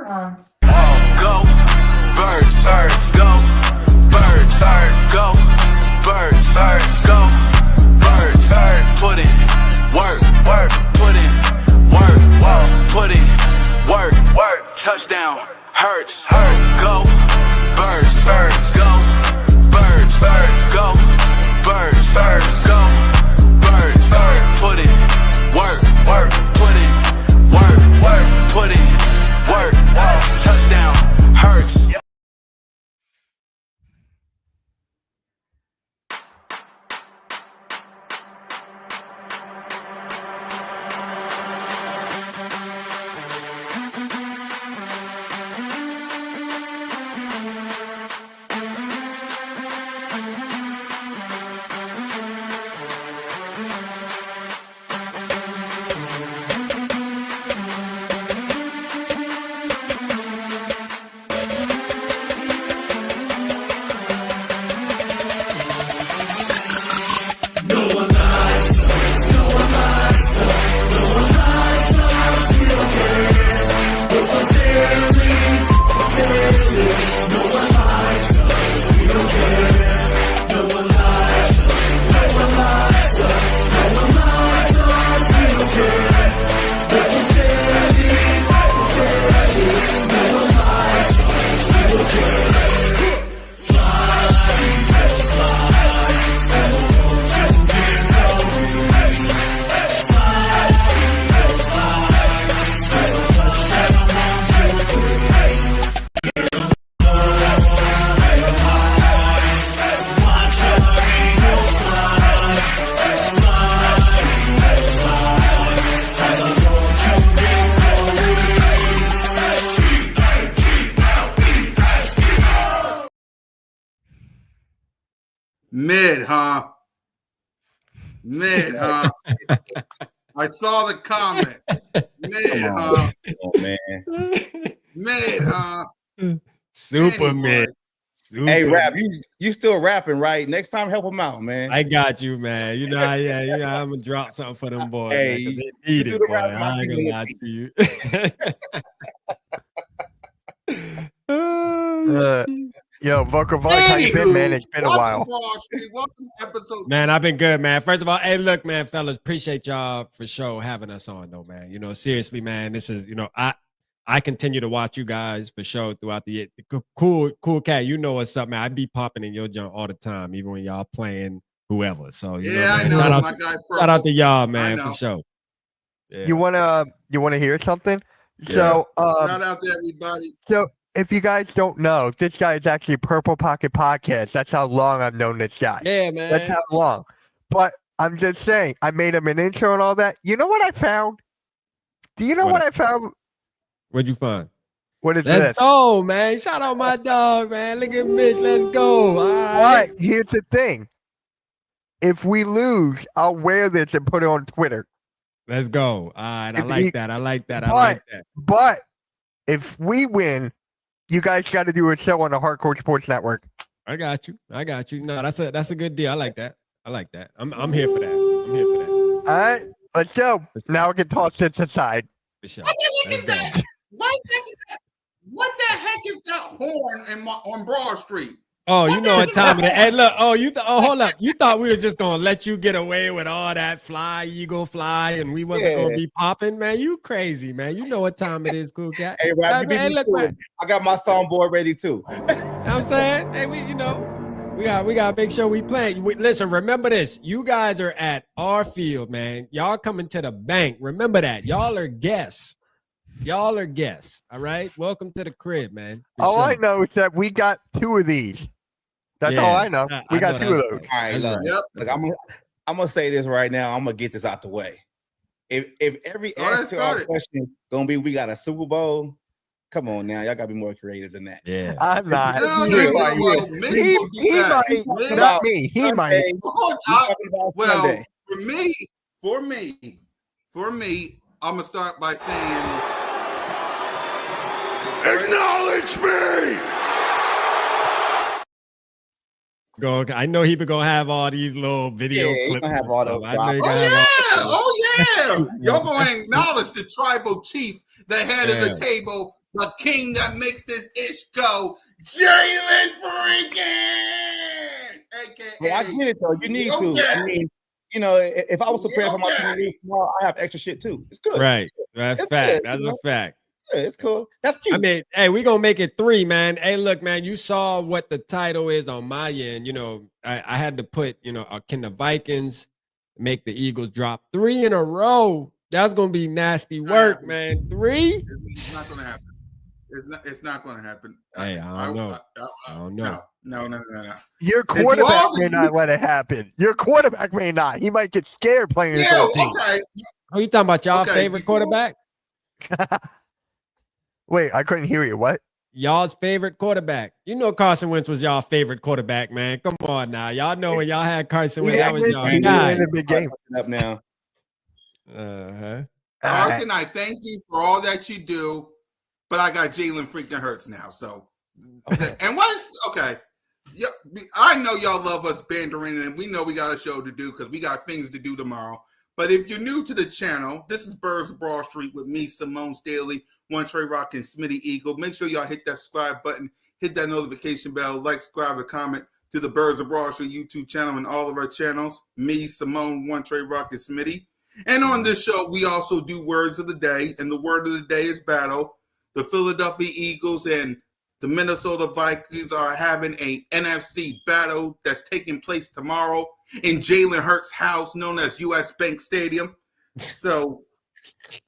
Go birds, go birds, go birds, go birds. Put in work, put in work, put in work. Touchdown hurts. Go birds, go birds, go birds, go birds. Put in work, put in work, put in work. Touchdown hurts. Mid, huh? I saw the comment. Mid, huh? Oh, man. Mid, huh? Super Anyway. mid. Super Hey, Rap, mid. you still rapping, right? Next time, help him out, man. I got you, man. You know, I'm gonna drop something for them boys. Hey, man, 'cause you they need do it, the boy. rap, my I ain't gonna people lie will to you. Yo, Vocal Voice, how you been, man? It's been a while. Welcome to episode. Man, I've been good, man. First of all, hey, look, man, fellas, appreciate y'all for sure having us on, though, man. You know, seriously, man, this is, you know, I continue to watch you guys for sure throughout the year. Cool Cat, you know what's up, man. I be popping in your junk all the time, even when y'all playing whoever. So you know, I man, know, my guy. shout out to y'all, man, for sure. Yeah. You wanna hear something? Yeah. So shout out to everybody. So if you guys don't know, this guy is actually Purple Pocket Podcast. That's how long I've known this guy. Yeah, man. That's how long. But I'm just saying, I made him an intro and all that. You know what I found? Do you know what I found? What'd you find? What is Let's this? go, man. Shout out my dog, man. Look at Mitch. Let's go. All right. But here's the thing. If we lose, I'll wear this and put it on Twitter. Let's go. All right. I like that. I like that. But if we win, you guys got to do a show on the Hardcore Sports Network. I got you. No, that's a good deal. I like that. I'm here for that. All right. Let's go. Now we can toss this aside. For sure. What the heck is that horn on Broad Street? Oh, you know what time it is. Hey, look. Hold up. You thought we were just going to let you get away with all that eagle fly, and we wasn't going to be popping? Man, you crazy, man. You know what time it is, Cool Cat. Hey, Rap, look, man. I got my songboard ready, too. You know what I'm saying? Hey, we got to make sure we play. Listen, remember this. You guys are at our field, man. Y'all coming to the bank. Remember that. Y'all are guests. All right? Welcome to the crib, man. All I know is that we got 2 of these. That's all I know. We got 2 of those. All right, look, I'm gonna say this right now. I'm gonna get this out the way. If every answer to our question gonna be we got a Super Bowl, come on now, y'all gotta be more creative than that. Yeah, I'm not. He might. Not me. He might. Well, for me, I'm gonna start by saying, acknowledge me. Go. I know he be gonna have all these little video clips. Gonna have all those. Oh yeah! Y'all gonna acknowledge the tribal chief, the head of the table, the king that makes this ish go, Jalen Freakins, aka. Well, I get it though. You need to. Yo, I mean, you know, if I was prepared for my team to lose tomorrow, I have extra shit too. It's good. Right. That's It's fact. good, That's you know? a fact. Yeah, it's cool. That's cute. I mean, hey, we're gonna make it 3, man. Hey, look, man, you saw what the title is on my end. You know, I had to put, you know, can the Vikings make the Eagles drop 3 in a row? That's gonna be nasty work, man. 3? It's not gonna happen. It's not gonna happen. Hey, I don't know. I don't know. No. Your quarterback may not let it happen. Your quarterback may not. He might get scared playing his own team. Okay. Oh, you talking about y'all favorite quarterback? Wait, I couldn't hear you. What? Y'all's favorite quarterback. You know Carson Wentz was y'all favorite quarterback, man. Come on now. Y'all know when y'all had Carson Wentz, that was y'all guy. In a big game. Up now. Carson, I thank you for all that you do, but I got Jalen freaking Hurts now. So, okay. And what is okay? Yeah, I know y'all love us bandering, and we know we got a show to do because we got things to do tomorrow. But if you're new to the channel, this is Birds of Broad Street with me, Simone Staley, One Trey Rock, and Smitty Eagle. Make sure y'all hit that subscribe button, hit that notification bell, like, subscribe, and comment to the Birds of Broad Street YouTube channel and all of our channels. Me, Simone, One Trey Rock, and Smitty. And on this show, we also do words of the day, and the word of the day is battle. The Philadelphia Eagles and the Minnesota Vikings are having a NFC battle that's taking place tomorrow in Jalen Hurts' house, known as U.S. Bank Stadium. So,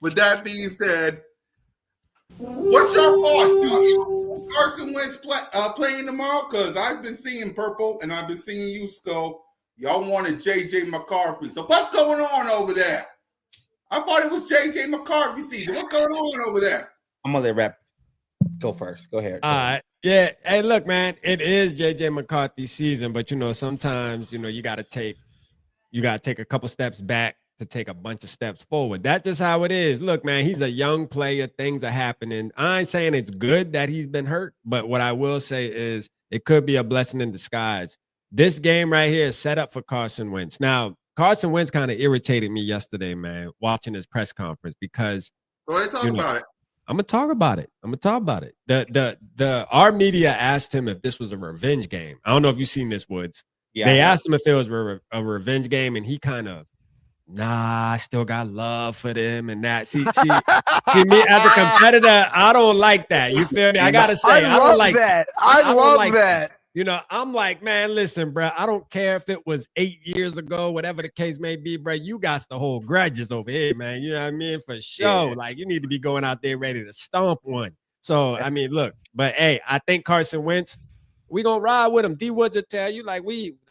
with that being said, what's your thoughts? Carson Wentz playing tomorrow? Because I've been seeing purple and I've been seeing you, Skull. Y'all wanted J.J. McCarthy. So what's going on over there? I thought it was J.J. McCarthy season. What's going on over there? I'm going to let Rap go first. Go ahead. All right. Yeah. Hey, look, man, it is J.J. McCarthy season, but, you know, sometimes, you know, you got to take a couple steps back to take a bunch of steps forward. That's just how it is. Look, man, he's a young player. Things are happening. I ain't saying it's good that he's been hurt, but what I will say is it could be a blessing in disguise. This game right here is set up for Carson Wentz. Now, Carson Wentz kind of irritated me yesterday, man, watching his press conference because go ahead, talk about it. I'm gonna talk about it. Our media asked him if this was a revenge game. I don't know if you've seen this, Woods. Yeah, they asked him if it was a revenge game, and he kind of, I still got love for them and that. See, me as a competitor, I don't like that. You feel me? I gotta say, I don't like that. I love that. You know, I'm like, man, listen, bro, I don't care if it was 8 years ago, whatever the case may be, bro. You got to hold grudges over here, man. You know what I mean? For sure. Yeah. Like, you need to be going out there ready to stomp one. So, I mean, look, but hey, I think Carson Wentz, we gonna ride with him. D Woods will tell you, like,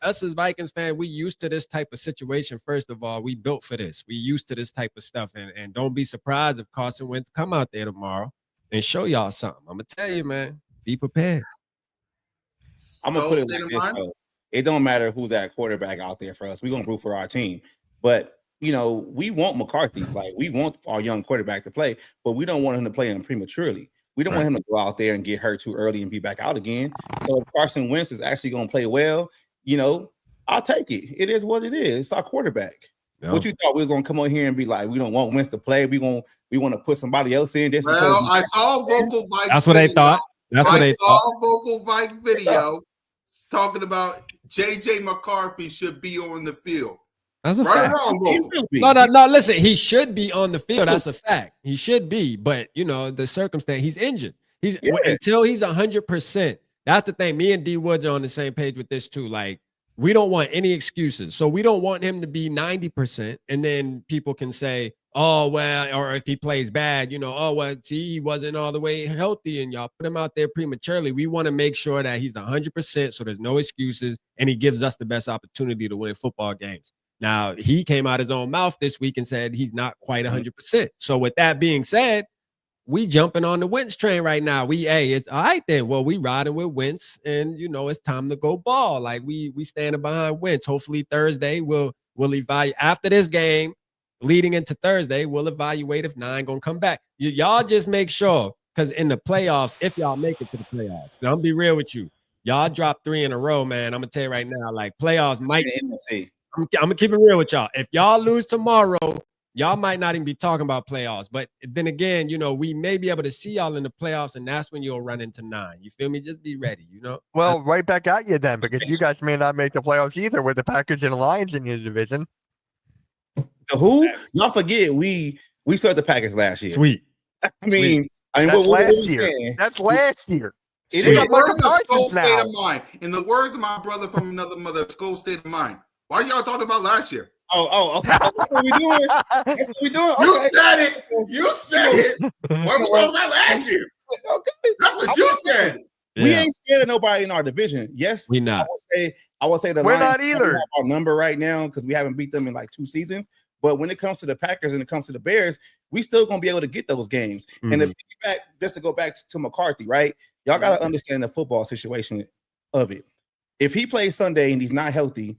us as Vikings fans, we used to this type of situation. First of all, we built for this. We used to this type of stuff. And don't be surprised if Carson Wentz come out there tomorrow and show y'all something. I'm gonna tell you, man, be prepared. I'm gonna put it like this, though. It don't matter who's at quarterback out there for us. We're gonna root for our team. But you know, we want McCarthy. Like, we want our young quarterback to play, but we don't want him to play him prematurely. We don't want him to go out there and get hurt too early and be back out again. So if Carson Wentz is actually gonna play well, you know, I'll take it. It is what it is. It's our quarterback. No. What you thought we was gonna come on here and be like, we don't want Wentz to play. We want to put somebody else in. This I saw Vocal Vike. That's what they thought. I saw Vocal Vike video talking about J.J. McCarthy should be on the field. That's a fact. No. Listen, he should be on the field. That's a fact. He should be, but you know the circumstance. He's injured. Until he's 100%. That's the thing. Me and D Woods are on the same page with this too. Like, we don't want any excuses. So we don't want him to be 90%, and then people can say, oh, well, or if he plays bad, you know, oh, well, see, he wasn't all the way healthy and y'all put him out there prematurely. We want to make sure that he's 100%, so there's no excuses, and he gives us the best opportunity to win football games. Now, he came out his own mouth this week and said he's not quite 100%. So with that being said, we jumping on the Wentz train right now. It's all right then. Well, we riding with Wentz, and, you know, it's time to go ball. Like, we standing behind Wentz. Hopefully Thursday we'll evaluate after this game. Leading into Thursday, we'll evaluate if 9 gonna come back. Y'all just make sure, because in the playoffs, if y'all make it to the playoffs, now, I'm gonna be real with you. Y'all drop 3 in a row, man. I'm gonna tell you right now, like, playoffs might. I'm gonna keep it real with y'all. If y'all lose tomorrow, y'all might not even be talking about playoffs. But then again, we may be able to see y'all in the playoffs, and that's when you'll run into 9. You feel me? Just be ready, Well, right back at you then, because you guys may not make the playoffs either with the Packers and Lions in your division. The who? Y'all forget we swept the Packers last year. Sweet. I mean, That's what last we year. saying? That's last year. It In is. the words of Skull now. State of Mind, in the words of my brother from another mother, Skull State of Mind. Why y'all talking about last year? Oh, that's what we doing. That's what we doing. Okay. You said it. You said it. What we talking about last year? Okay. That's what you said. We ain't scared of nobody in our division. Yes, we not. I would say the We're Lions not either. have our number right now because we haven't beat them in like 2 seasons. But when it comes to the Packers and it comes to the Bears, we still gonna be able to get those games. And just to go back to McCarthy, right? Y'all gotta understand the football situation of it. If he plays Sunday and he's not healthy,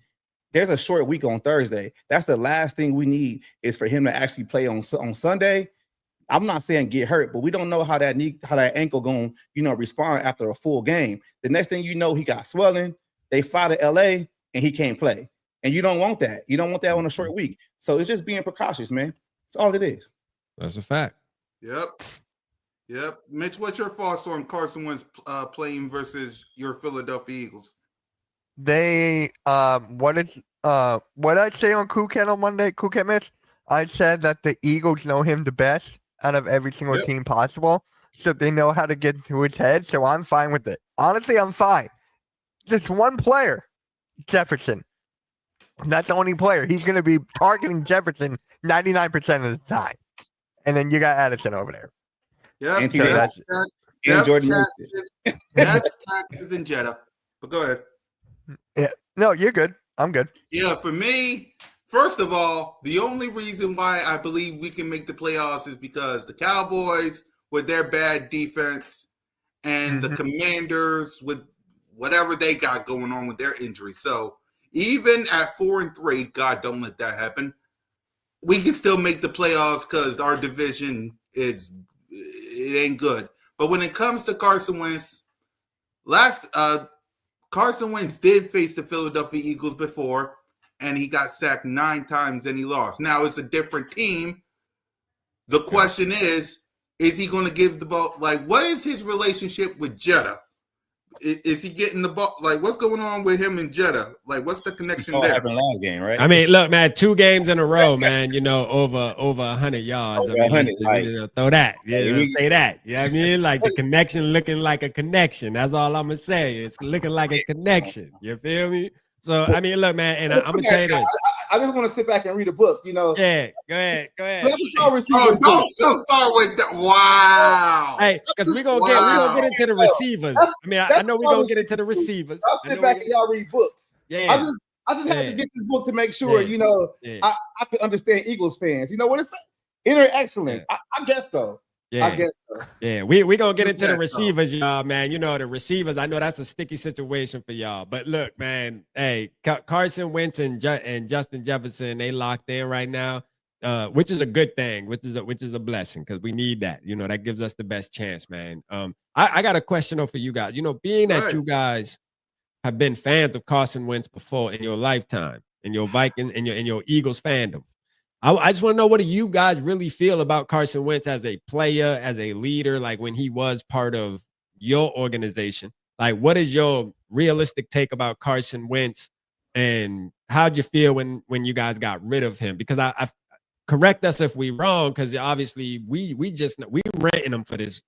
there's a short week on Thursday. That's the last thing we need is for him to actually play on Sunday. I'm not saying get hurt, but we don't know how that ankle going, respond after a full game. The next thing you know, he got swelling. They fly to LA and he can't play. And you don't want that. You don't want that on a short week. So it's just being precautious, man. That's all it is. That's a fact. Yep. Mitch, what's your thoughts on Carson Wentz playing versus your Philadelphia Eagles? They what did I say on CoolCat on Monday? CoolCat-Mitch? I said that the Eagles know him the best out of every single team possible. So they know how to get into his head. So I'm fine with it. Honestly, I'm fine. Just one player, Jefferson. That's the only player. He's going to be targeting Jefferson 99% of the time. And then you got Addison over there. Yeah. And Jordan. That's Taxes and Jetta. But go ahead. Yeah. No, you're good. I'm good. Yeah, for me, first of all, the only reason why I believe we can make the playoffs is because the Cowboys with their bad defense and the Commanders with whatever they got going on with their injury. So even at 4-3, God, don't let that happen. We can still make the playoffs because our division it ain't good. But when it comes to Carson Wentz, Carson Wentz did face the Philadelphia Eagles before, and he got sacked 9 times and he lost. Now it's a different team. The question is he going to give the ball? Like, what is his relationship with Jetta? Is he getting the ball? Like, what's going on with him and Jetta? Like, what's the connection there? Happened last game, right? I mean, look, man, 2 games in a row, man. Over 100 yards. Over 100, throw that. Yeah, say that. You know what I mean? Like the connection looking like a connection. That's all I'm gonna say. It's looking like a connection. You feel me? So I mean, look, man, and I'm gonna tell you this. I just want to sit back and read a book, Yeah, go ahead. That's what y'all receivers don't still start with that. Wow. Hey, because we're gonna get into the receivers. I mean, I know we're gonna get into the receivers. I'll sit back and y'all read books. Yeah. I just had to get this book to make sure, I could understand Eagles fans. You know what it's like? Inner excellence. I guess so. Yeah. I guess so. Yeah, we're gonna get into the receivers, y'all, man. The receivers, I know that's a sticky situation for y'all. But look, man, hey, Carson Wentz and Justin Jefferson, they locked in right now, which is a good thing, which is a blessing because we need that. That gives us the best chance, man. I got a question though for you guys. Being that you guys have been fans of Carson Wentz before in your lifetime, in your Viking, in your Eagles fandom. I just want to know, what do you guys really feel about Carson Wentz as a player, as a leader, like when he was part of your organization? Like, what is your realistic take about Carson Wentz, and how'd you feel when you guys got rid of him? Because I correct us if we're wrong, because obviously we renting him for this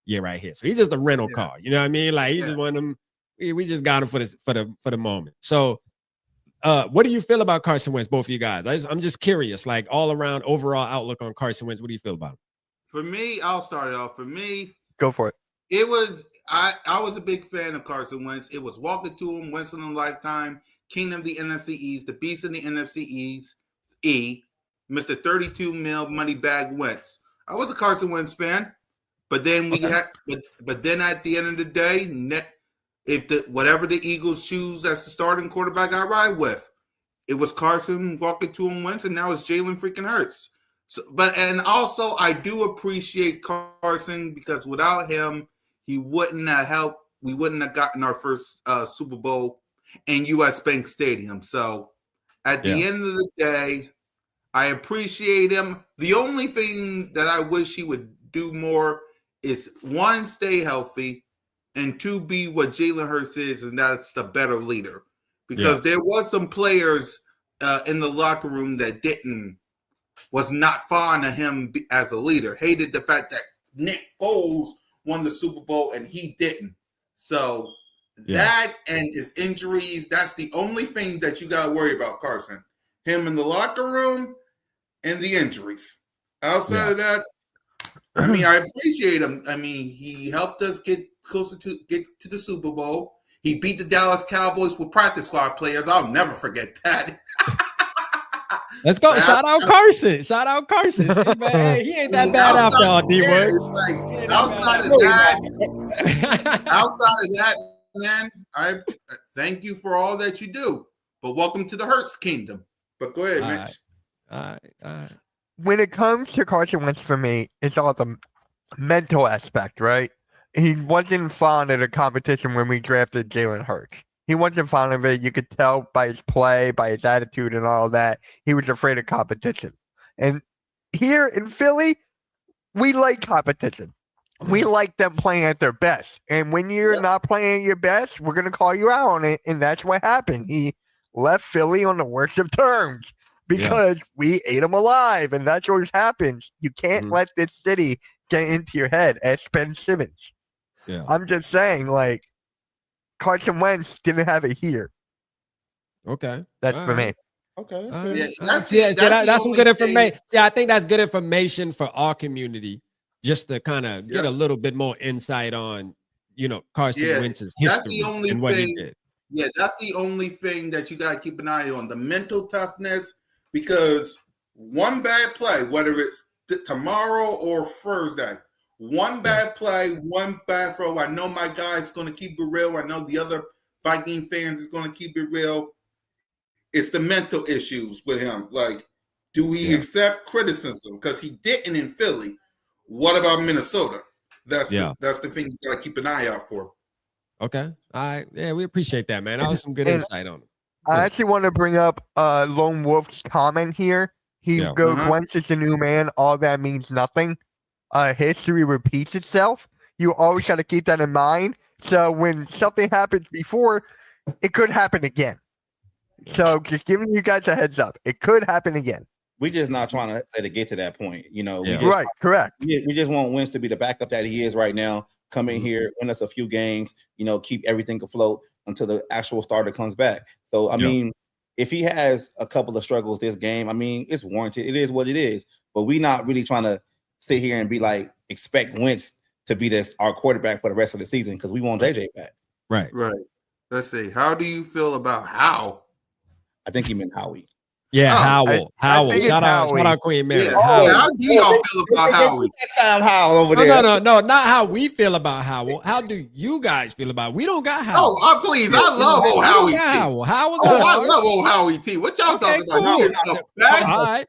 year right here. So he's just a rental car. You know what I mean? Like he's just one of them. We just got him for the moment. So. What do you feel about Carson Wentz, both of you guys? I'm just curious, like all around overall outlook on Carson Wentz. What do you feel about him? For me, I'll start it off. For me, go for it. It was I was a big fan of Carson Wentz. It was walking to him, Wentz in a lifetime, King of the NFC East, the Beast in the NFC East, Mr. 32 mil money bag Wentz. I was a Carson Wentz fan, but then but then at the end of the day, if whatever the Eagles choose as the starting quarterback I ride with, it was Carson walking to him Wentz, and now it's Jalen freaking Hurts. So, and also I do appreciate Carson because without him, he wouldn't have helped. We wouldn't have gotten our first Super Bowl in U.S. Bank Stadium. So at the end of the day, I appreciate him. The only thing that I wish he would do more is, one, stay healthy, and two, be what Jalen Hurts is, and that's the better leader. Because there was some players in the locker room that was not fond of him as a leader. Hated the fact that Nick Foles won the Super Bowl and he didn't. So that and his injuries, that's the only thing that you got to worry about, Carson. Him in the locker room and the injuries. Outside of that, I mean, I appreciate him. I mean, he helped us get to the Super Bowl. He beat the Dallas Cowboys with practice squad players. I'll never forget that. Let's go. Shout out Carson. Shout out Carson. See, man, hey, he ain't that bad after all, D-Woods. Like, outside of that, man, I thank you for all that you do. But welcome to the Hurts kingdom. But go ahead, Mitch. All right. When it comes to Carson Wentz, for me, it's all the mental aspect, right? He wasn't fond of the competition when we drafted Jalen Hurts. He wasn't fond of it. You could tell by his play, by his attitude and all that. He was afraid of competition. And here in Philly, we like competition. We like them playing at their best. And when you're not playing at your best, we're going to call you out on it. And that's what happened. He left Philly on the worst of terms because we ate him alive. And that's what happens. You can't let this city get into your head, as Ben Simmons. Yeah. I'm just saying, like, Carson Wentz didn't have it here. Okay. That's for me. Okay. That's some good information. Yeah, I think that's good information for our community, just to kind of get a little bit more insight on, Carson Wentz's history and what he did. Yeah, that's the only thing that you got to keep an eye on, the mental toughness, because one bad play, whether it's tomorrow or Thursday, one bad play, one bad throw. I know my guy's going to keep it real. I know the other Viking fans is going to keep it real. It's the mental issues with him. Like, do we accept criticism? Because he didn't in Philly. What about Minnesota? That's the thing you got to keep an eye out for. Okay. All right. Yeah, we appreciate that, man. That was some good insight on it. I actually want to bring up Lone Wolf's comment here. He goes, Wentz is a new man. All that means nothing. History repeats itself. You always got to keep that in mind. So when something happens before, it could happen again. So just giving you guys a heads up. It could happen again. We're just not trying to let it get to that point. Correct. We just want Wentz to be the backup that he is right now. Come in here, win us a few games, keep everything afloat until the actual starter comes back. So, I mean, if he has a couple of struggles this game, I mean, it's warranted. It is what it is. But we're not really trying to sit here and be like, expect Wentz to be our quarterback for the rest of the season, because we want JJ back. Right. Let's see. How do you feel about Howe? I think he meant Howie. Yeah, Howell. Shout out Queen Mary. Yeah. How do y'all feel about Howie? No, not how we feel about Howell. How do you guys feel about it? We don't got Howell. Oh, please. I love old Howie T. I love old Howie T. What y'all talking about? Cool. He is the best. All right.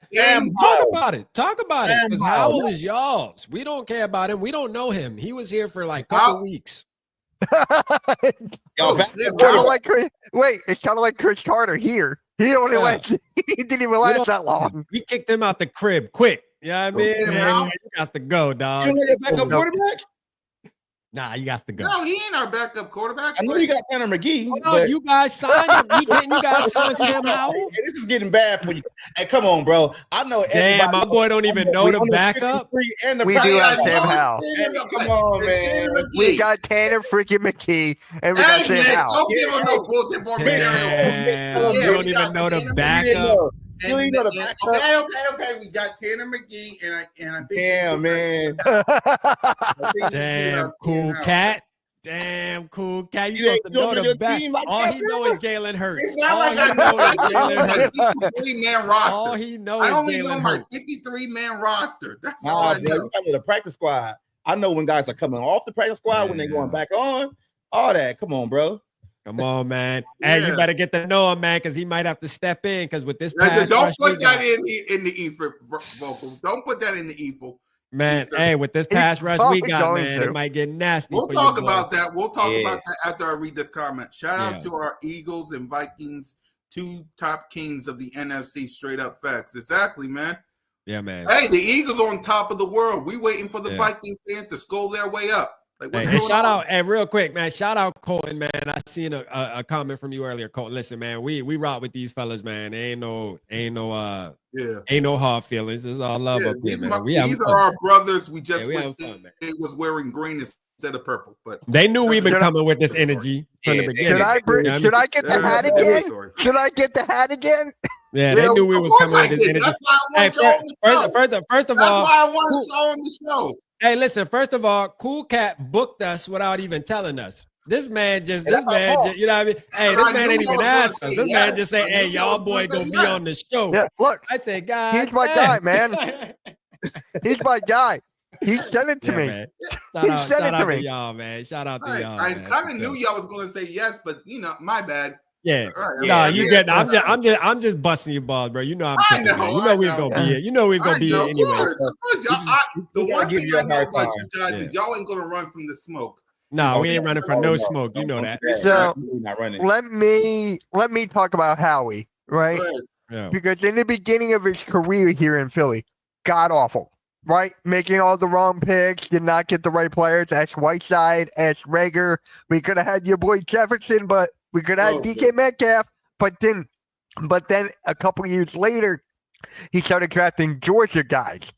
Talk about it. Because Howell is y'all's. We don't care about him. We don't know him. He was here for like a couple weeks. It's kind of like Chris Carter here. He only he didn't even last that long. We kicked him out the crib quick. You know what I mean? Man, you got to go, dog. You want your backup quarterback? Nah, you got to go. No, he ain't our backup quarterback. I know you got Tanner McGee. No, you guys signed him. You guys signed Sam Howell? Hey, this is getting bad for you. Hey, come on, bro. I know. Damn, my boy don't even know the backup. We do have Sam Howell. Come on, man. We got Tanner freaking McKee, and we got Sam Howell. Don't give him no bullshit for me. You don't even know the backup. Okay. We got Tanner McGee, and I think. Damn, man. Damn, cool cat. Damn, cool cat. You supposed to know the back. All he knows is Jalen Hurts. All he knows is Jalen Hurts. I only know my 53-man roster. That's all I know. You got the practice squad. I know when guys are coming off the practice squad, when they're going back on. All that. Come on, bro. Come on, man. Hey, you better get to know him, man, because he might have to step in. Because with this pass don't put that in the evil vocal. Don't put that in the evil. Man, hey, with this pass rush we got, man, it might get nasty. We'll talk about that. We'll talk about that after I read this comment. Shout out to our Eagles and Vikings two top kings of the NFC. Straight up facts. Exactly, man. Yeah, man. Hey, the Eagles on top of the world. We waiting for the Viking fans to skull their way up. Like, what's going shout on? out, and real quick, man. Shout out Colton, man. I seen a comment from you earlier, Colton. Listen, man, we rock with these fellas, man. Ain't no hard feelings. It's all love up here, man. These are our brothers. We just wish it was wearing green instead of purple. But they knew we've been coming with this energy from the beginning. Should I get the hat again? Should I get the hat again? Yeah, they knew we was coming with this energy. First of all, that's why I wanted to show on the show. Hey, listen, first of all, Cool Cat booked us without even telling us. This man just, you know what I mean? Hey, this man ain't even asked us. This man just say, hey, y'all boy gonna be on the show. Yeah, look. I say, God, he's my guy, man. He's my guy. He sent it to me. Man. Shout out to y'all, man. Shout out to y'all. I kind of knew y'all was going to say yes, but my bad. Yeah. You get. I'm just busting your balls, bro. You know I'm. You know we was gonna be here. You know we was gonna be here anyway. The one thing I know about you guys is y'all ain't gonna run from the smoke. No, we ain't running from no smoke. You know that. So let me talk about Howie, right? Yeah. Because in the beginning of his career here in Philly, god awful, right? Making all the wrong picks, did not get the right players. Ask Whiteside, ask Rager. We could have had your boy Jefferson, but we could have DK Metcalf, but didn't. But then a couple years later, he started drafting Georgia guys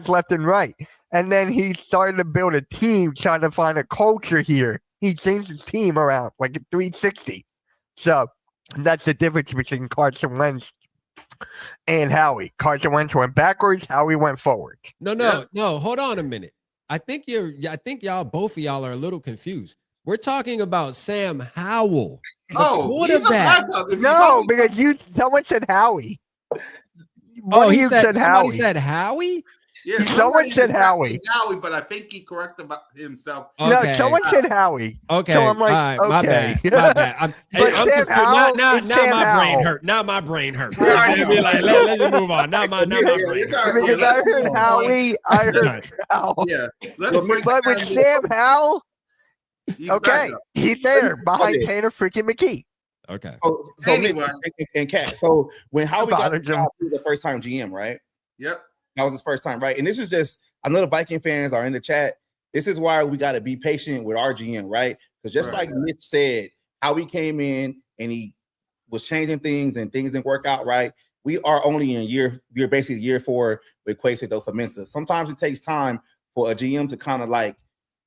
left and right. And then he started to build a team, trying to find a culture here. He changed his team around like a 360. So that's the difference between Carson Wentz and Howie. Carson Wentz went backwards, Howie went forward. No. Hold on a minute. I think both of y'all are a little confused. We're talking about Sam Howell, the quarterback. No, because someone said Howie. Somebody said Howie? Yeah, someone said Howie. Howie, but I think he corrected himself. Okay. No, someone said Howie. Okay, so I'm like, all right, okay. my bad. Now my brain hurt. Let's just move on. Now my brain. Because I heard Howie, I heard Howell. Yeah, but with Sam Howell, he's there behind Tanner freaking McKee. Okay. So anyway, and Cat. So when Howie got the first time GM, right? Yep. That was his first time, right? And this is just, I know the Viking fans are in the chat. This is why we got to be patient with our GM, right? Because just like Mitch said, Howie came in and he was changing things and things didn't work out right. We are only in year 4 with Kwesi Adofo-Mensah. Sometimes it takes time for a GM to kind of like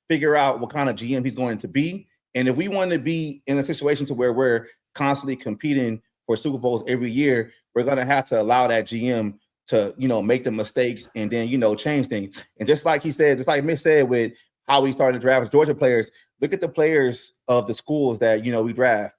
figure out what kind of GM he's going to be. And if we want to be in a situation to where we're constantly competing for Super Bowls every year, we're going to have to allow that GM to, make the mistakes and then, change things. And just like he said, just like Mitch said with how we started to draft Georgia players, look at the players of the schools that, we draft.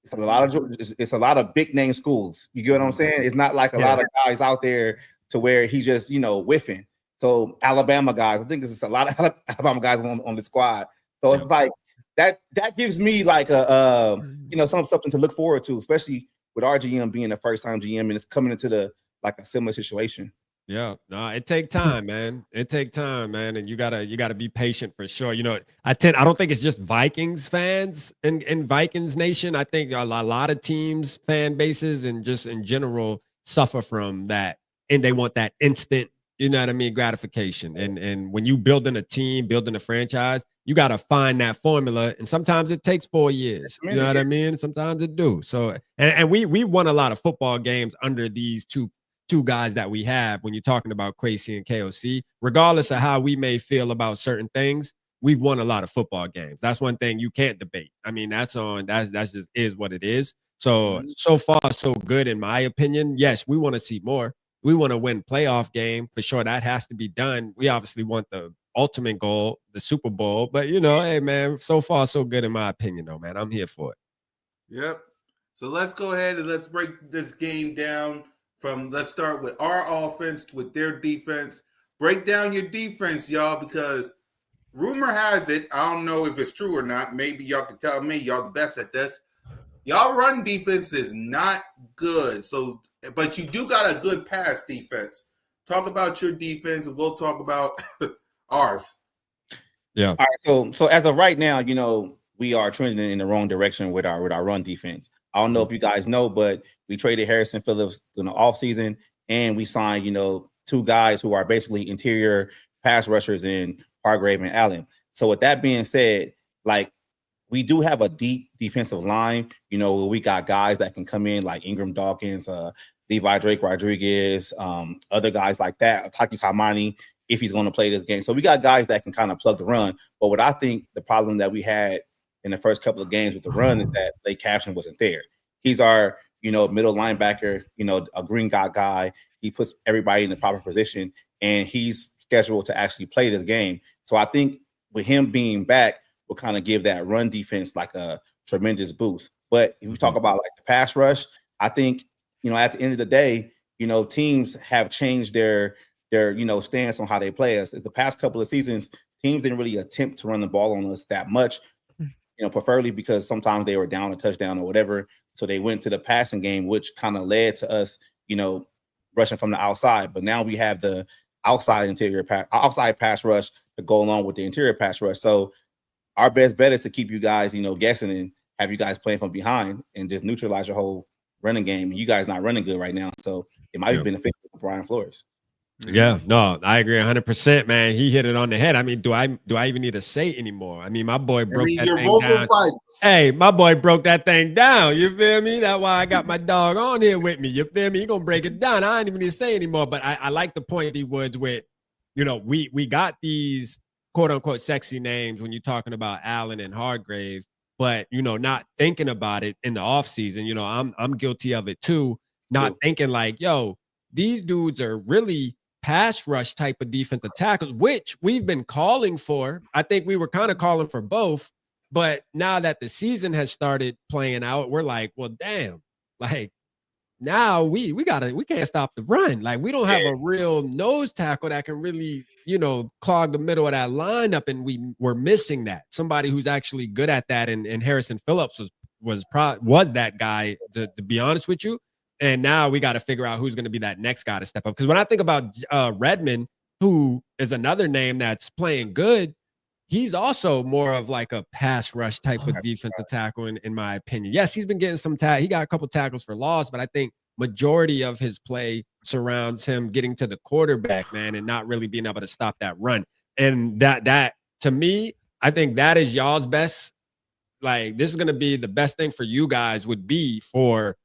It's a lot of big name schools. You get what I'm saying? It's not like a lot of guys out there to where he just, whiffing. So Alabama guys, I think there's a lot of Alabama guys on the squad. So it's like that gives me like a something to look forward to, especially with our GM being a first time GM and it's coming into like a similar situation. Yeah, no, it take time, man. It take time, man, and you gotta be patient for sure. I don't think it's just Vikings fans in Vikings Nation. I think a lot of teams, fan bases, and just in general suffer from that, and they want that instant, gratification. And when you building a team, building a franchise, you gotta find that formula, and sometimes it takes 4 years. You know what I mean? Sometimes it do. So, and we won a lot of football games under these two guys that we have when you're talking about Kwesi and KOC, regardless of how we may feel about certain things, we've won a lot of football games. That's one thing you can't debate. I mean, that's just is what it is. So far, so good in my opinion. Yes, we want to see more. We want to win playoff game for sure. That has to be done. We obviously want the ultimate goal, the Super Bowl, but hey man, so far so good in my opinion though, man. I'm here for it. Yep. So let's go ahead and let's break this game down. Let's start with our offense with their defense. Break down your defense, y'all, because rumor has it, I don't know if it's true or not. Maybe y'all can tell me. Y'all the best at this. Y'all run defense is not good. So, but you do got a good pass defense. Talk about your defense, and we'll talk about ours. Yeah. All right. So as of right now, we are trending in the wrong direction with our run defense. I don't know if you guys know, but we traded Harrison Phillips in the offseason, and we signed, 2 guys who are basically interior pass rushers in Hargrave and Allen. So with that being said, like, we do have a deep defensive line, we got guys that can come in like Ingram Dawkins, Levi Drake Rodriguez, other guys like that, Taki Taimani, if he's going to play this game. So we got guys that can kind of plug the run. But what I think the problem that we had in the first couple of games with the run is that Blake Caption wasn't there. He's our, middle linebacker, a green guy. He puts everybody in the proper position, and he's scheduled to actually play this game. So I think with him being back, will kind of give that run defense like a tremendous boost. But if we talk about like the pass rush, I think, at the end of the day, teams have changed their stance on how they play us. The past couple of seasons, teams didn't really attempt to run the ball on us that much, preferably because sometimes they were down a touchdown or whatever. So they went to the passing game, which kind of led to us, rushing from the outside. But now we have the outside pass rush to go along with the interior pass rush. So our best bet is to keep you guys, guessing and have you guys playing from behind and just neutralize your whole running game. And you guys not running good right now, so it might be beneficial for Brian Flores. Yeah, no, I agree 100%, man. He hit it on the head. I mean, do I even need to say anymore? I mean, my boy broke that thing down. Hey, my boy broke that thing down. You feel me? That's why I got my dog on here with me. You feel me? He gonna break it down. I ain't even need to say anymore. But I like the point, D Woods, with we got these quote unquote sexy names when you're talking about Allen and Hargrave, but not thinking about it in the offseason. I'm guilty of it too. Not thinking like, these dudes are really pass rush type of defensive tackles, which we've been calling for. I think we were kind of calling for both, but now that the season has started playing out, we're like, well, damn, like now we can't stop the run. Like we don't have a real nose tackle that can really, clog the middle of that lineup, and we're missing that. Somebody who's actually good at that, and Harrison Phillips was that guy, to be honest with you. And now we got to figure out who's going to be that next guy to step up. Because when I think about Redmond, who is another name that's playing good, he's also more of like a pass rush type of defensive tackle, in my opinion. Yes, he's been getting some he got a couple tackles for loss, but I think majority of his play surrounds him getting to the quarterback, man, and not really being able to stop that run. And that to me, I think that is y'all's best. Like, this is going to be the best thing for you guys would be for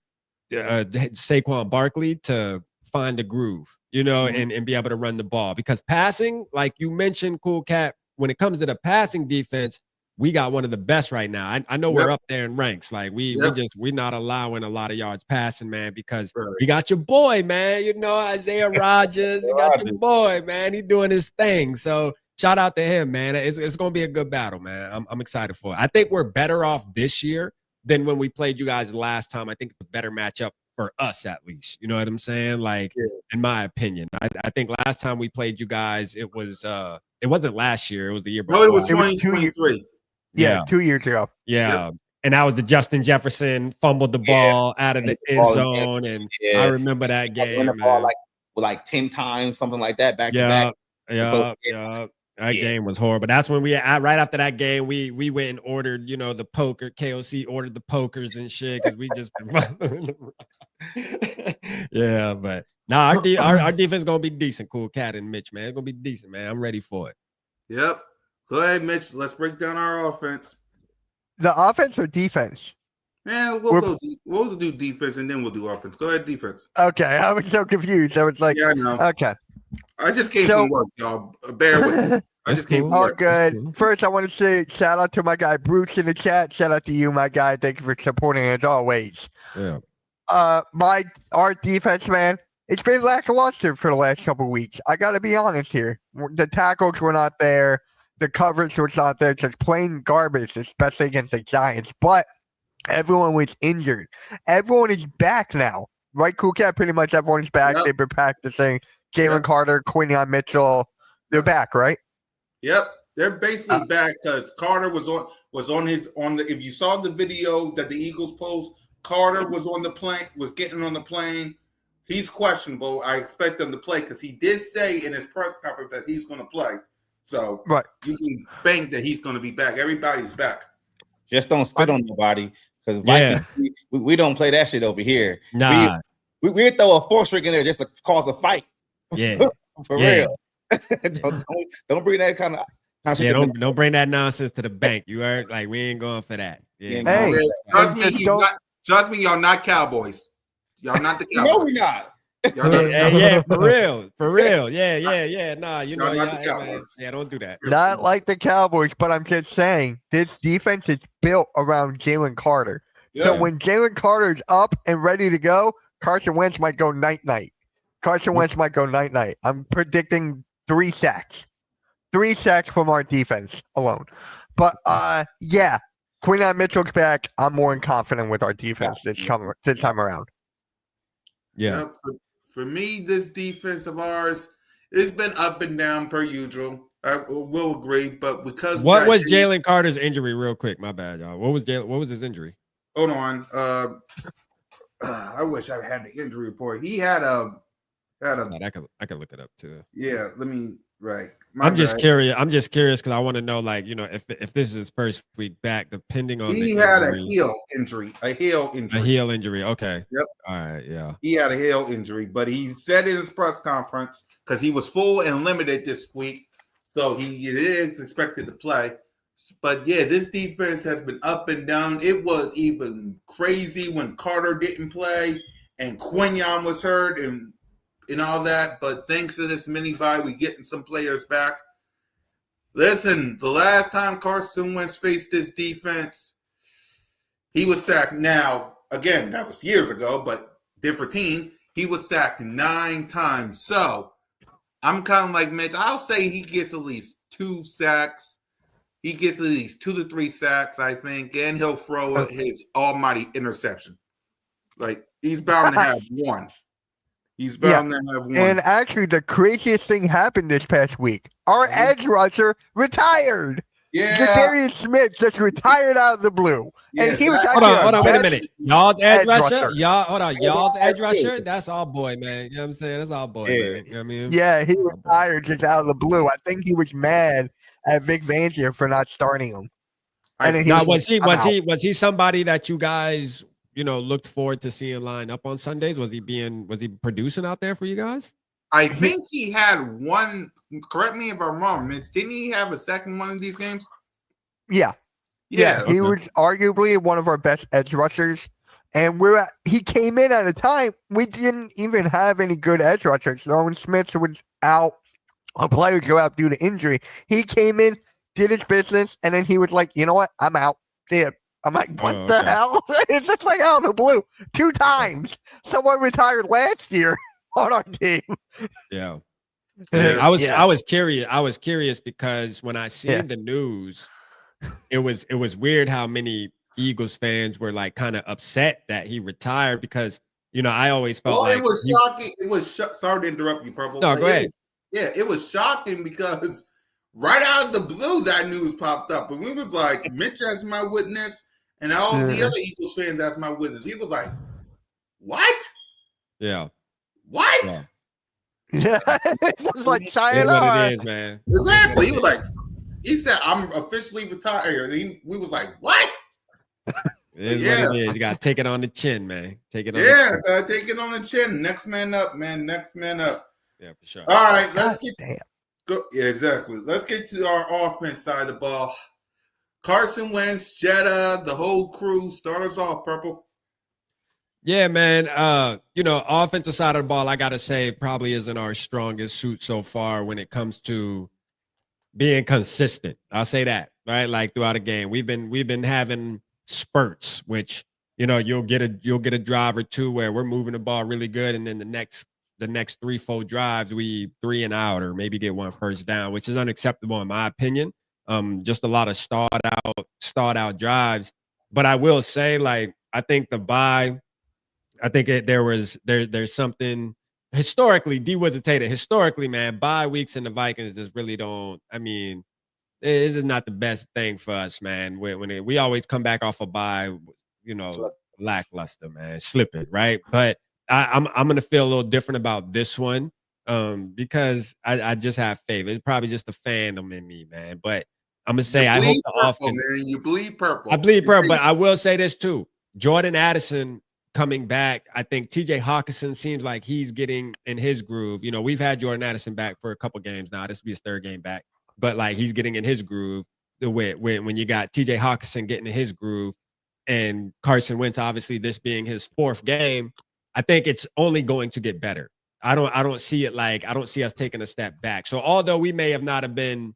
Saquon Barkley to find a groove, and be able to run the ball. Because passing, like you mentioned, Cool Cat, when it comes to the passing defense, we got one of the best right now. I know we're up there in ranks. Like we're not allowing a lot of yards passing, man, because we got your boy, man. Isaiah Rodgers. You got your boy, man. He doing his thing. So shout out to him, man. It's gonna be a good battle, man. I'm excited for it. I think we're better off this year than when we played you guys last time. I think it's a better matchup for us, at least. You know what I'm saying? Like, in my opinion, I think last time we played you guys, it wasn't last year. It was the year before. No, it was 2023. Yeah, 2 years ago. Yeah. Yep. And that was the Justin Jefferson fumbled the ball out of the end zone. And I remember that game. The ball like 10 times, something like that, back to back. Yeah. That game was horrible. That's when right after that game, we went and ordered, the poker. KOC ordered the pokers and shit because we just been yeah, but our defense gonna be decent. Cool Cat and Mitch, man, it's gonna be decent, man. I'm ready for it. Yep. Go ahead, Mitch. Let's break down our offense. The offense or defense? Yeah, we'll do defense and then we'll do offense. Go ahead, defense. Okay, I was so confused. I was like, yeah, I know. Okay. I just came from work, y'all. Bear with me. I just came from work. Good. Cool. First, I want to say shout out to my guy Bruce in the chat. Shout out to you, my guy. Thank you for supporting as always. Yeah. Our defense, man, it's been lackluster for the last couple of weeks. I got to be honest here. The tackles were not there. The coverage was not there. Just plain garbage, especially against the Giants. But everyone was injured. Everyone is back now. Right, Cool Cat? Pretty much everyone is back. Yep. They've been practicing. Jalen Carter, Quinion Mitchell, they're back, right? Yep. They're basically back because Carter was if you saw the video that the Eagles post, Carter was on the plane, was getting on the plane. He's questionable. I expect him to play because he did say in his press conference that he's going to play. So you can bank that he's going to be back. Everybody's back. Just don't spit on nobody because Vikings we don't play that shit over here. Nah. We throw a fourth string in there just to cause a fight. Yeah. For real. don't bring that kind of shit. Yeah, don't bring that nonsense to the bank. You heard? Like, we ain't going for that. Yeah. Hey, trust me, y'all not Cowboys. Y'all not the Cowboys. No, we not. Yeah, for real. Yeah. Nah, you know, yeah, don't do that. Not like the Cowboys, but I'm just saying this defense is built around Jalen Carter. Yeah. So when Jalen Carter's up and ready to go, Carson Wentz might go night-night. I'm predicting 3 sacks. 3 sacks from our defense alone. But yeah, Quinton Mitchell's back. I'm more confident with our defense this time around. Yeah. For me, this defense of ours, it's been up and down per usual. I will agree, but because what was Jalen Carter's injury, real quick? My bad, y'all. What was his injury? Hold on. I wish I had the injury report. He had a. I can look it up too. Yeah, let me. Right. I'm just curious because I want to know, like, you know, if this is his first week back, depending on he had a heel injury. A heel injury. Okay. Yep. All right. Yeah. He had a heel injury, but he said in his press conference because he was full and limited this week, so he is expected to play. But yeah, this defense has been up and down. It was even crazy when Carter didn't play and Quinton was hurt and all that. But thanks to this mini bye, we getting some players back. Listen, the last time Carson Wentz faced this defense, he was sacked. Now, again, that was years ago, but different team. He was sacked 9 times. So I'm kind of like Mitch. I'll say he gets at least 2 sacks. He gets at least 2 to 3 sacks, I think, and he'll throw his almighty interception. Like, he's bound to have one. He's bound to have one. And actually, the craziest thing happened this past week. Our edge rusher retired. Yeah. Darius Smith just retired out of the blue. Yeah, and he was hold on, wait a minute. Y'all's edge rusher? rusher. Y'all's edge rusher? That's our boy, man. You know what I'm saying? That's our boy, man. You know what I mean? Yeah, he retired just out of the blue. I think he was mad at Vic Fangio for not starting him. And then now, was he somebody that you guys, you know, looked forward to seeing line up on Sundays? Was he producing out there for you guys? I think he had one. Correct me if I'm wrong, Mitch. Didn't he have a second one of these games? Yeah. He was arguably one of our best edge rushers. And he came in at a time we didn't even have any good edge rushers. Norman Smith was out. Our players go out due to injury. He came in, did his business, and then he was like, you know what? I'm out. Yeah. I'm like, what the hell? It's just like out of the blue. 2 times. Someone retired last year on our team. Yeah. I was curious because when I seen the news, it was weird how many Eagles fans were like kind of upset that he retired because, you know, I always felt like it was shocking. It was sorry to interrupt you, Purple. No, go ahead. It was shocking because right out of the blue that news popped up, and we was like, Mitch as my witness, and all the other Eagles fans as my witness. He was like, "What? Yeah, what?" Yeah, it's like what it is, man. Exactly. He was like, he said, "I'm officially retired." We was like, "What?" It is what it is. You gotta take it on the chin, man. Take it on take it on the chin. Next man up, man. Next man up. Yeah, for sure. All right, let's go. Yeah, exactly. Let's get to our offense side of the ball. Carson Wentz, Jetta, the whole crew. Start us off, Purple. Yeah, man. You know, offensive side of the ball, I gotta say, probably isn't our strongest suit so far when it comes to being consistent. I'll say that, right? Like throughout a game, we've been having spurts, which, you know, you'll get a drive or two where we're moving the ball really good, and then the next 3-4 drives we 3 and out or maybe get 1 first down, which is unacceptable in my opinion. Just a lot of start out drives. But I will say, like, I think the bye, there's something historically, D Woods historically, man, bye weeks in the Vikings just really don't. I mean, this is not the best thing for us, man. When we always come back off a bye, you know, lackluster, man, slipping, right? But I'm gonna feel a little different about this one because I just have faith. It's probably just the fandom in me, man. But I'm gonna say I hope the offense. Man, you bleed purple. I bleed purple, but I will say this too. Jordan Addison coming back. I think TJ Hawkinson seems like he's getting in his groove. You know, we've had Jordan Addison back for a couple games now. This will be his third game back, but like he's getting in his groove. When you got TJ Hawkinson getting in his groove, and Carson Wentz, obviously this being his fourth game, I think it's only going to get better. I don't see it like I don't see us taking a step back. So although we may not have been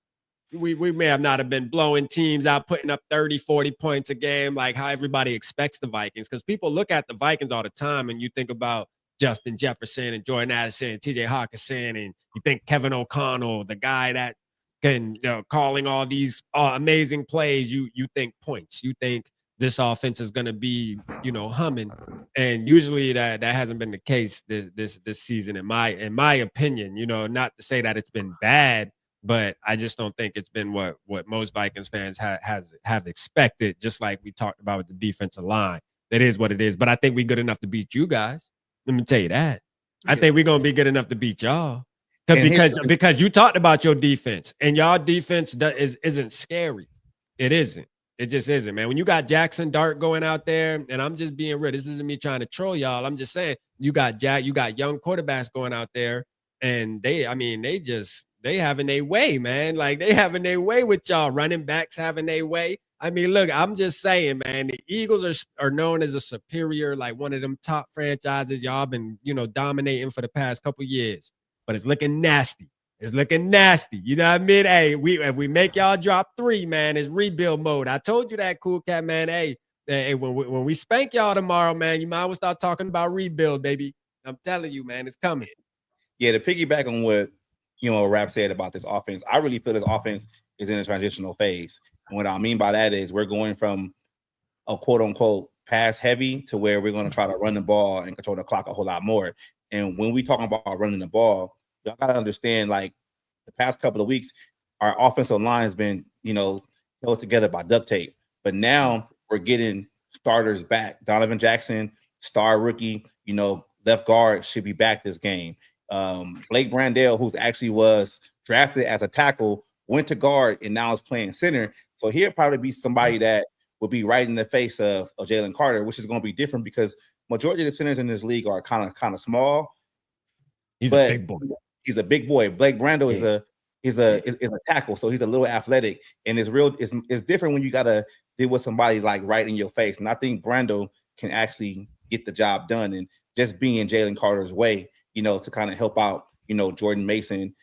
blowing teams out, putting up 30, 40 points a game, like how everybody expects the Vikings. Because people look at the Vikings all the time and you think about Justin Jefferson and Jordan Addison and TJ Hawkinson, and you think Kevin O'Connell, the guy that can calling all these amazing plays. You think points. You think this offense is going to be, humming. And usually that hasn't been the case this season, in my opinion. Not to say that it's been bad, but I just don't think it's been what most Vikings fans have expected. Just like we talked about with the defensive line, that is what it is. But I think we're good enough to beat you guys. Let me tell you that. I think we're gonna be good enough to beat y'all. Because you talked about your defense, and y'all defense isn't scary. It isn't. It just isn't, man. When you got Jackson Dart going out there, and I'm just being real, this isn't me trying to troll y'all. I'm just saying you got young quarterbacks going out there, and they having their way, man. Like they having their way with y'all. Running backs having their way. I mean, look, I'm just saying, man, the Eagles are known as a superior, like one of them top franchises. Y'all been, dominating for the past couple years, but it's looking nasty. It's looking nasty. You know what I mean? Hey, if we make y'all drop 3, man, it's rebuild mode. I told you that, Cool Cat, man. Hey, when we spank y'all tomorrow, man, you might as well start talking about rebuild, baby. I'm telling you, man, it's coming. Yeah, to piggyback on what Rap said about this offense, I really feel this offense is in a transitional phase. And what I mean by that is we're going from a quote unquote pass heavy to where we're going to try to run the ball and control the clock a whole lot more. And when we talking about running the ball, y'all got to understand, like the past couple of weeks, our offensive line has been, held together by duct tape. But now we're getting starters back. Donovan Jackson, star rookie, left guard, should be back this game. Blake Brandell, who's actually was drafted as a tackle, went to guard and now is playing center. So he'll probably be somebody that will be right in the face of Jalen Carter, which is going to be different because majority of the centers in this league are kind of small. He's a big boy. He's a big boy. Blake Brandel is a tackle, so he's a little athletic, and it's different when you gotta deal with somebody like right in your face. And I think Brandel can actually get the job done, and just being Jalen Carter's way, to kind of help out, Jordan Mason,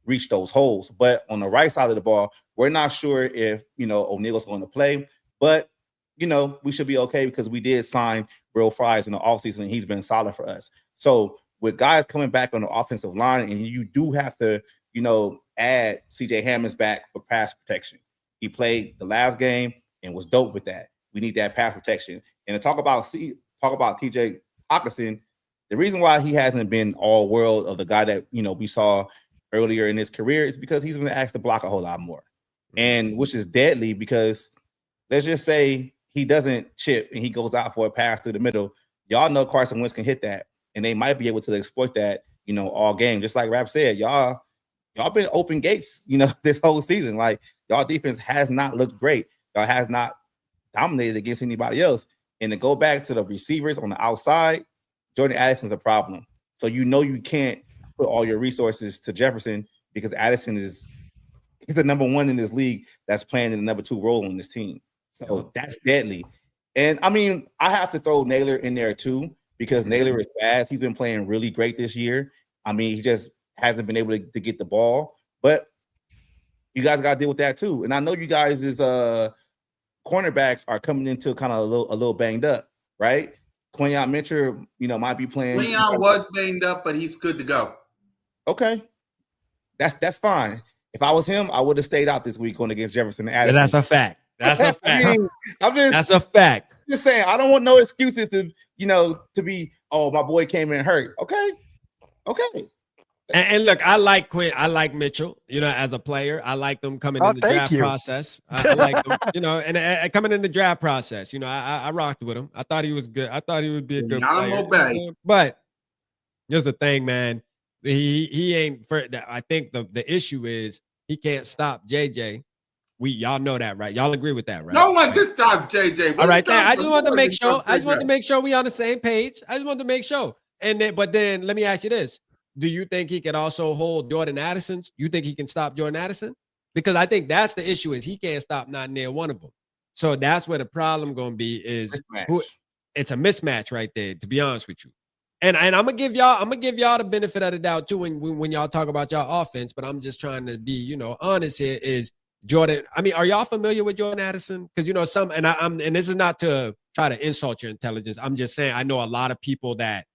reach those holes. But on the right side of the ball, we're not sure if O'Neill's going to play, but we should be okay because we did sign Will Fries in the offseason, and he's been solid for us. So with guys coming back on the offensive line, and you do have to, add CJ Hammonds back for pass protection. He played the last game and was dope with that. We need that pass protection. And to talk about TJ Hawkinson, the reason why he hasn't been all world of the guy that we saw earlier in his career is because he's been asked to block a whole lot more, and which is deadly because let's just say he doesn't chip and he goes out for a pass through the middle. Y'all know Carson Wentz can hit that, and they might be able to exploit that, all game. Just like Rap said, y'all been open gates, this whole season. Like y'all defense has not looked great. Y'all has not dominated against anybody else. And to go back to the receivers on the outside, Jordan Addison's a problem. So you can't put all your resources to Jefferson because Addison he's the number 1 in this league that's playing in the number 2 role on this team. So that's deadly. And I mean, I have to throw Naylor in there too, because Naylor is fast. He's been playing really great this year. I mean, he just hasn't been able to get the ball, but you guys got to deal with that too. And I know you guys is cornerbacks are coming into kind of a little banged up, right? Quinyon Mitchell, might be playing. Quinyon was banged up, but he's good to go. Okay, that's fine. If I was him, I would have stayed out this week going against Jefferson and Addison. That's a fact. That's a fact. I mean, that's a fact. Just saying, I don't want no excuses to be, oh, my boy came in hurt. Okay. And look, I like Mitchell, as a player. I like them coming in the draft process. I like them, and coming in the draft process. I rocked with him. I thought he was good. I thought he would be a good player. But here's the thing, man. He ain't. I think the issue is he can't stop JJ, Y'all know that, right? Y'all agree with that, right? No one can stop JJ. All right, I just wanted to make sure. I just wanted to make sure we on the same page. I just wanted to make sure. And then, but then let me ask you this: do you think he could also hold Jordan Addison? You think he can stop Jordan Addison? Because I think that's the issue, is he can't stop not near one of them. So that's where the problem going to be is it's a mismatch right there, to be honest with you. And I'm gonna give y'all the benefit of the doubt too when y'all talk about y'all offense, but I'm just trying to be, honest here. Is Jordan, I mean, are y'all familiar with Jordan Addison? Because some, and and this is not to try to insult your intelligence. I'm just saying I know a lot of people that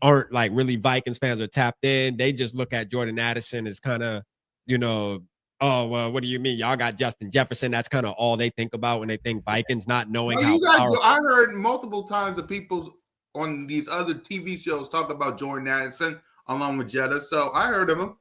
aren't like really Vikings fans or tapped in. They just look at Jordan Addison as kind of, oh, well, what do you mean? Y'all got Justin Jefferson. That's kind of all they think about when they think Vikings, not knowing how powerful. I heard multiple times of people on these other TV shows talk about Jordan Addison along with Jetta. So I heard of him.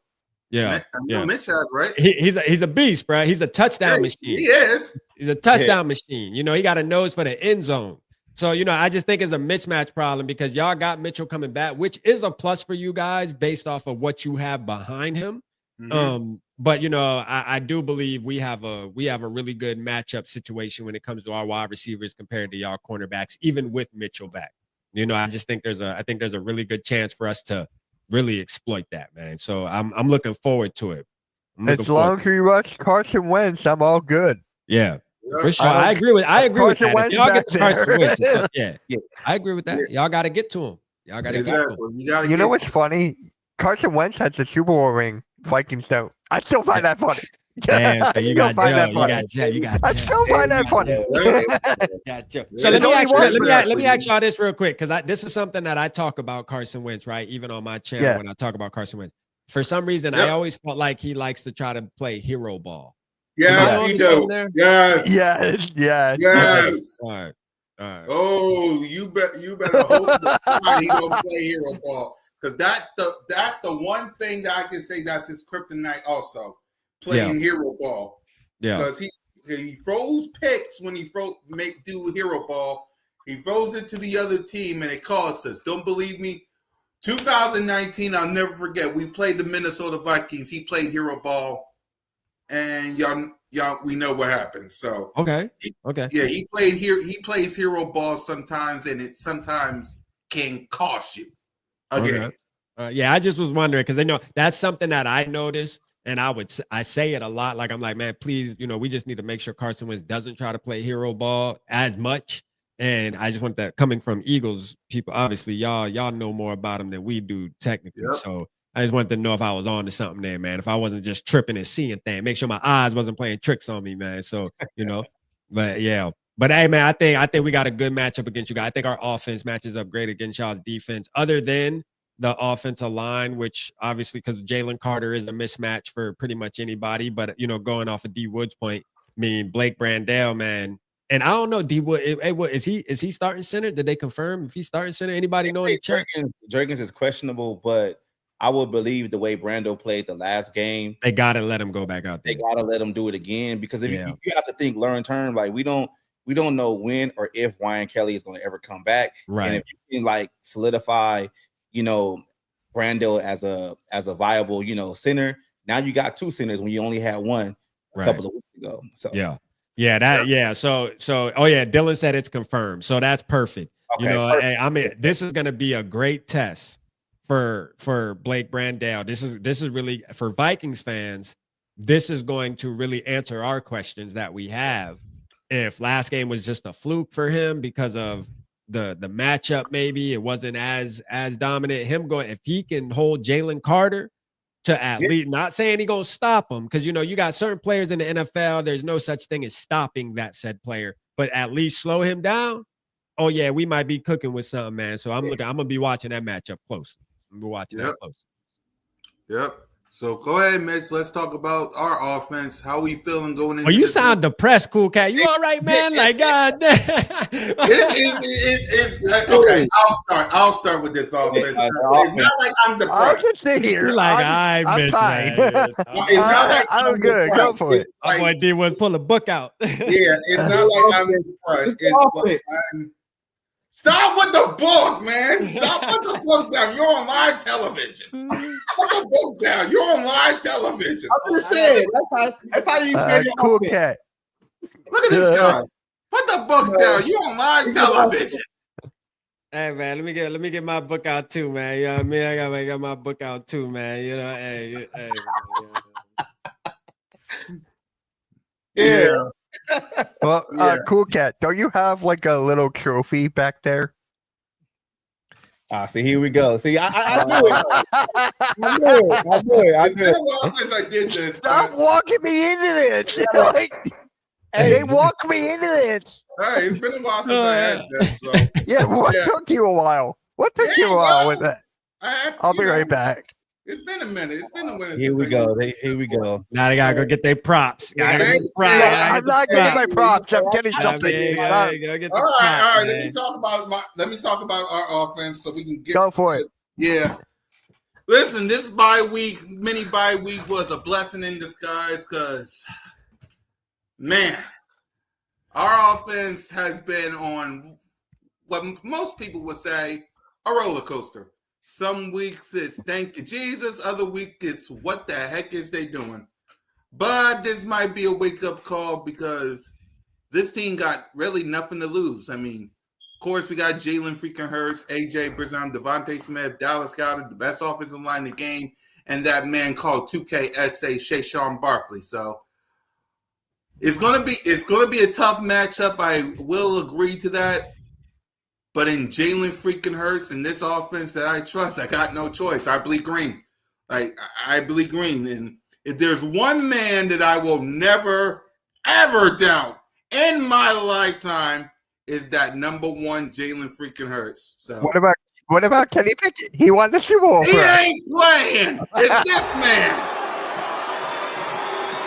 Yeah, Mitch has, right? He's a beast, bro. He's a touchdown machine. He is. He's a touchdown machine. He got a nose for the end zone. So, I just think it's a mismatch problem because y'all got Mitchell coming back, which is a plus for you guys based off of what you have behind him. Mm-hmm. But I do believe we have a really good matchup situation when it comes to our wide receivers compared to y'all cornerbacks, even with Mitchell back. I just think there's a really good chance for us to really exploit that, man. So I'm looking forward to it. As long as we rush Carson Wentz, I'm all good. Yeah. For sure. I agree with that. If y'all get to Carson Wentz, yeah. I agree with that. Y'all got to get to him. Y'all got to get to him. You know what's funny? Carson Wentz has a Super Bowl ring. Vikings don't. I still find that funny. Damn, so you got Joe. You got I still find that funny. So let me ask y'all this real quick, because this is something that I talk about Carson Wentz, right? Even on my channel when I talk about Carson Wentz. For some reason, I always felt like he likes to try to play hero ball. Yes, he does. Yes. All right. Oh, you better hope that he don't play hero ball, because that's the one thing that I can say that's his kryptonite. Also, playing hero ball. Yeah, because he throws picks when he do hero ball. He throws it to the other team and it costs us. Don't believe me? 2019, I'll never forget. We played the Minnesota Vikings. He played hero ball, and y'all, we know what happened. So okay. Yeah, he plays hero ball sometimes, and it sometimes can cost you again. Yeah, I just was wondering, because that's something that I noticed, and I say it a lot. Like, I'm like, man, please, we just need to make sure Carson Wentz doesn't try to play hero ball as much. And I just want that coming from Eagles people. Obviously, y'all know more about him than we do technically. Yep. So I just wanted to know if I was on to something there, man. If I wasn't just tripping and seeing things, make sure my eyes wasn't playing tricks on me, man. So, but yeah. But hey, man, I think we got a good matchup against you guys. I think our offense matches up great against y'all's defense, other than the offensive line, which obviously, because Jalen Carter is a mismatch for pretty much anybody. But going off of D Wood's point, I mean, Blake Brandell, man. And I don't know, D Wood, is he starting center? Did they confirm if he's starting center? Anybody know in the chat? Jenkins is questionable, but I would believe the way Brando played the last game, they gotta let him go back out there. They gotta let him do it again, because if you have to think long term, like we don't know when or if Ryan Kelly is going to ever come back. Right. And if you can solidify, Brando as a viable, center, now you got two centers when you only had one a couple of weeks ago. So So Dylan said it's confirmed. So that's perfect. Okay, perfect. Hey, I mean, this is gonna be a great test for Blake Brandell. This is really, for Vikings fans, this is going to really answer our questions that we have. If last game was just a fluke for him because of the matchup, maybe it wasn't as dominant. If he can hold Jalen Carter to at least, not saying he gonna stop him, because you got certain players in the NFL, there's no such thing as stopping that said player, but at least slow him down. Oh yeah, we might be cooking with something, man. So I'm gonna be watching that matchup closely. I'm gonna be watching that closely. Yep. So go ahead, Mitch. Let's talk about our offense. How we feeling going into? Oh, you sound depressed, Cool Cat. You all right, man? Like, God damn. Okay, I'll start with this offense. It's not like I'm depressed. I'll just sit here. You're like, I'm fine. It's not like I'm good. Go for it. My boy D was pull a book out. It's not like I'm depressed. It's like Stop with the book, man. Stop with the book down. You're on live television. Put the book down. You're on live television. I'm just saying. That's how you spend your Cool offense. cat. Look at this guy. Put the book down. You're on live television. Hey man, let me get my book out too, man. You know what I mean? I gotta get my book out too, man. You know, hey, man, Yeah. Well, Yeah. Cool Cat, don't you have like a little trophy back there? See, here we go. See, I knew it. I knew It's been it. a while since I did this. Stop walking me into this. Like, they walk me into this. Hey, it's been a while since I had this. So Yeah, what Yeah. took you a while? What took you a while with that? I'll be right back. It's been a minute. It's been a minute. Here we go. Here we go. now they gotta go get their props. Gotta get the props. No, Gotta I'm get the not getting my props. props. I'm getting I something. mean, It's not- go get the All right, props, all right. man. Let me talk about our offense so we can get Go for it. Yeah. Listen, this mini bye week was a blessing in disguise because, man, our offense has been on what most people would say a roller coaster. Some weeks it's thank you, Jesus. Other weeks it's what the heck is they doing? But this might be a wake-up call because this team got really nothing to lose. I mean, of course, we got Jalen freaking Hurts, AJ Brisson, Devontae Smith, Dallas Goedert, the best offensive line in the game, and that man called 2KSA Shayshawn Barkley. So it's gonna be a tough matchup. I will agree to that. But in Jalen freaking Hurts and this offense that I trust, I got no choice. I bleed green. I bleed green. And if there's one man that I will never, ever doubt in my lifetime, is that number one Jalen freaking Hurts. So What about Kenny Pickett? He won the Super Bowl he for us. ain't playing. It's this man.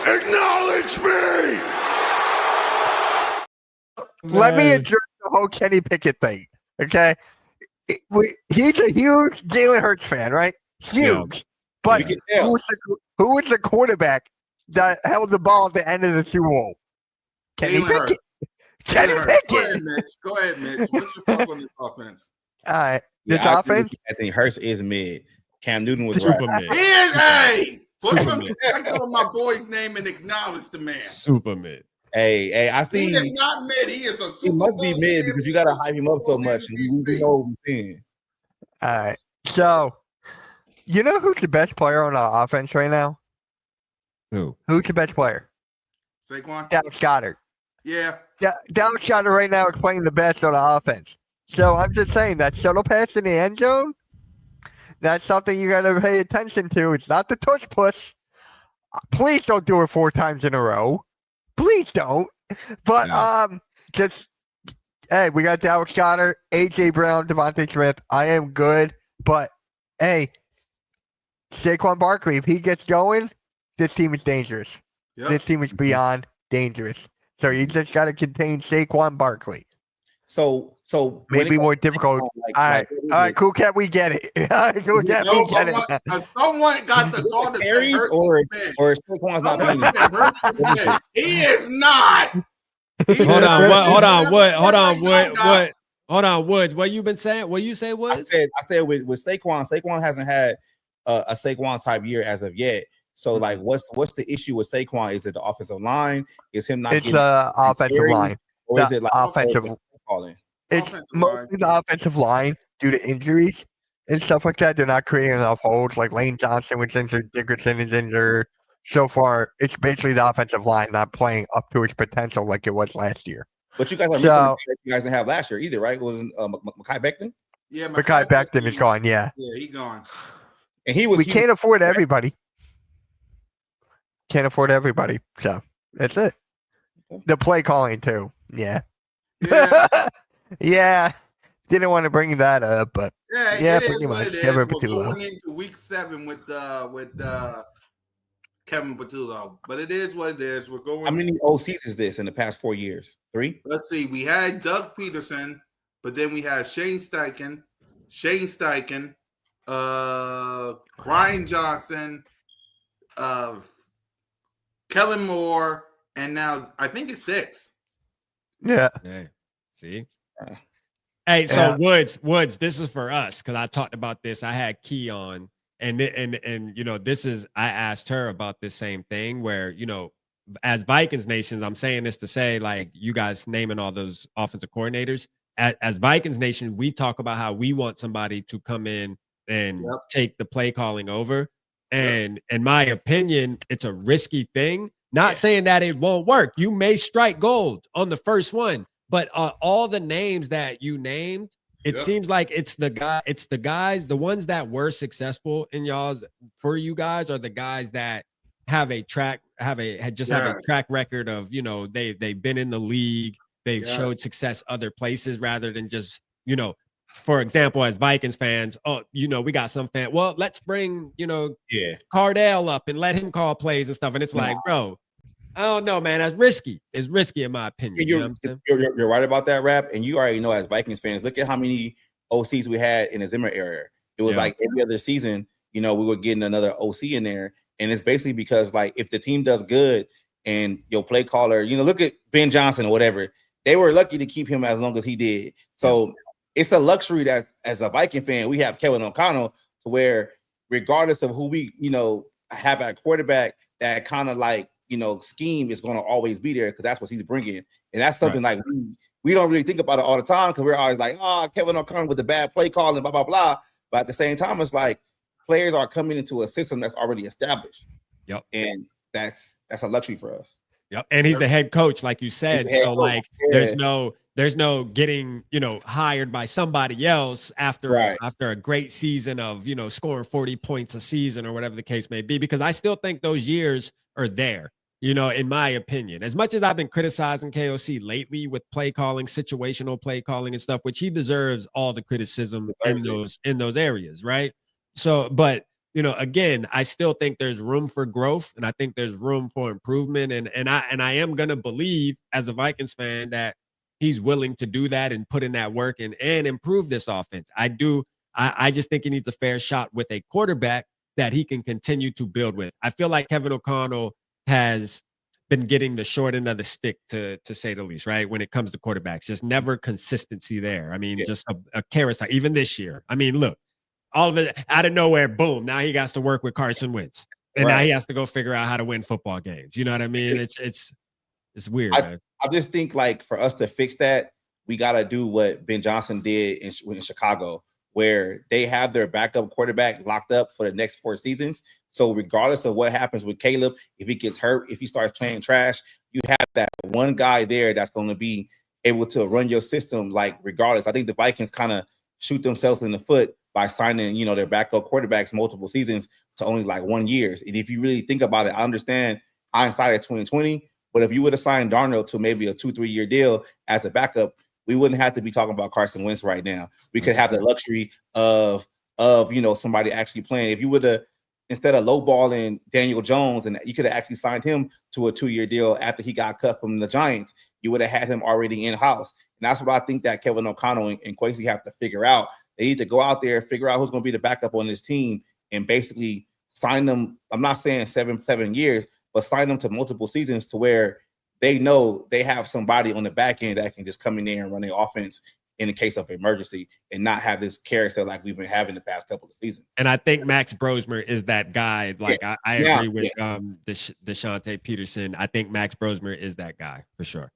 Acknowledge me! Let me Man. address the whole Kenny Pickett thing. Okay, he's a huge Jalen Hurts fan, right? Huge. But We can tell. who was the quarterback that held the ball at the end of the Super Bowl? Kenny Jalen Pickett. Hurts. Kenny Jalen Hurts. Go Pickett. ahead, Mitch. Go ahead, Mitch. What's your thoughts on this offense? All right. Yeah, This I agree with offense. you. I think Hurts is mid. Cam Newton was Super right. mid. He is, hey, put some Superman. respect on my boy's name and acknowledge the man. Super mid. Hey, I He see. is not mid. He is a He Super must Bowl be mid because you gotta hype him up so much. And we know what we're seeing. All right. So, you know who's the best player on our offense right now? Who? Who's the best player? Saquon? Dallas Goedert. Yeah. Dallas Goedert right now is playing the best on the offense. So I'm just saying that shuttle pass in the end zone, that's something you got to pay attention to. It's not the tush push. Please don't do it 4 times in a row. Please don't. But just hey, we got Dallas Goedert, AJ Brown, Devontae Smith. I am good, but hey, Saquon Barkley, if he gets going, this team is dangerous. Yep. This team is beyond dangerous. So you just got to contain Saquon Barkley. So when Maybe it more comes to difficult. Saquon, All right, Cool Cat, we get it. All right, Cool Cat, No, we get it. someone got the thought to say carries Hurts or is mid. Saquon's not Someone playing. said Hurts is mid. He is not. Hold on, Woods. What you been saying? What you say, Woods? I said with Saquon hasn't had a Saquon type year as of yet. So like, what's the issue with Saquon? Is it the offensive line? Is him not It's getting the offensive carries? line. Or is it like offensive? calling? It's Offensive mostly the offensive line due to injuries and stuff like that. They're not creating enough holes. Like Lane Johnson was injured, Dickerson is injured. So far, it's basically the offensive line not playing up to its potential like it was last year. But you guys are missing the guy that you guys didn't have last year either, right? It wasn't Mekhi Becton? Yeah, Mekhi Becton is gone. Yeah, he gone. And he was. we can't afford everybody. Can't afford everybody. So that's it. The play calling too. Yeah. Yeah. Yeah. Didn't want to bring that up, but Yeah, it pretty is what much. it is. Kevin We're Patullo. going into week 7 with Kevin Patullo, but it is what it is. We're going. How many OCs is this in the past 4 years? 3? Let's see. We had Doug Peterson, but then we had Shane Steichen, Brian Johnson, Kellen Moore, and now I think it's 6. Yeah. Hey, see. Hey, so Woods, this is for us because I talked about this. I had Key on, and you know, this is I asked her about this same thing where, you know, as Vikings nations, I'm saying this to say, like, you guys naming all those offensive coordinators. As Vikings nation, we talk about how we want somebody to come in and take the play calling over. And in my opinion, it's a risky thing. Not saying that it won't work. You may strike gold on the first one. But all the names that you named, it seems like it's the guys, the ones that were successful in for you guys are the guys that have a track record of, you know, they've been in the league, they've showed success other places rather than just, you know, for example, as Vikings fans, oh, you know, we got some fan. Well, let's bring, you know, Cardell up and let him call plays and stuff. And it's like, bro, I don't know, man. That's risky. It's risky in my opinion. You're right about that, Rap. And you already know, as Vikings fans, look at how many OCs we had in the Zimmer era. It was like every other season, you know, we were getting another OC in there. And it's basically because, like, if the team does good and your play caller, you know, look at Ben Johnson or whatever, they were lucky to keep him as long as he did. So it's a luxury that, as a Viking fan, we have Kevin O'Connell, to where regardless of who we, you know, have at quarterback, that kind of like, you know, scheme is going to always be there because that's what he's bringing. And that's something like we don't really think about it all the time because we're always like, oh, Kevin O'Connell with the bad play calling, blah, blah, blah. But at the same time, it's like players are coming into a system that's already established. And that's a luxury for us. And he's the head coach, like you said. So like there's no getting, you know, hired by somebody else after a great season of, you know, scoring 40 points a season or whatever the case may be, because I still think those years are there. You know, in my opinion, as much as I've been criticizing KOC lately with play calling, situational play calling and stuff, which he deserves all the criticism in those areas, right? So, but you know, again, I still think there's room for growth, and I think there's room for improvement, and I am gonna believe as a Vikings fan that he's willing to do that and put in that work and improve this offense. I do. I just think he needs a fair shot with a quarterback that he can continue to build with. I feel like Kevin O'Connell has been getting the short end of the stick, to say the least, right? When it comes to quarterbacks, just never consistency there. I mean, just a carousel. Even this year, I mean, look, all of it out of nowhere, boom. Now he has to work with Carson Wentz, and now he has to go figure out how to win football games. You know what I mean? It's weird. I just think, like, for us to fix that, we got to do what Ben Johnson did in Chicago, where they have their backup quarterback locked up for the next 4 seasons. So regardless of what happens with Caleb, if he gets hurt, if he starts playing trash, you have that one guy there that's going to be able to run your system, like, regardless. I think the Vikings kind of shoot themselves in the foot by signing, you know, their backup quarterbacks multiple seasons to only like 1 year. And if you really think about it, I understand hindsight at 2020, but if you would have signed Darnold to maybe a 2-3 year deal as a backup, we wouldn't have to be talking about Carson Wentz right now. We could have the luxury of you know, somebody actually playing. If you would have, instead of lowballing Daniel Jones, and you could have actually signed him to a 2-year deal after he got cut from the Giants, you would have had him already in-house. And that's what I think that Kevin O'Connell and Kwesi have to figure out. They need to go out there, figure out who's going to be the backup on this team, and basically sign them. I'm not saying 7 years, but sign them to multiple seasons to where they know they have somebody on the back end that can just come in there and run the offense in the case of emergency and not have this character like we've been having the past couple of seasons. And I think Max Brosmer is that guy. Like, I agree with DeShante Peterson. I think Max Brosmer is that guy for sure.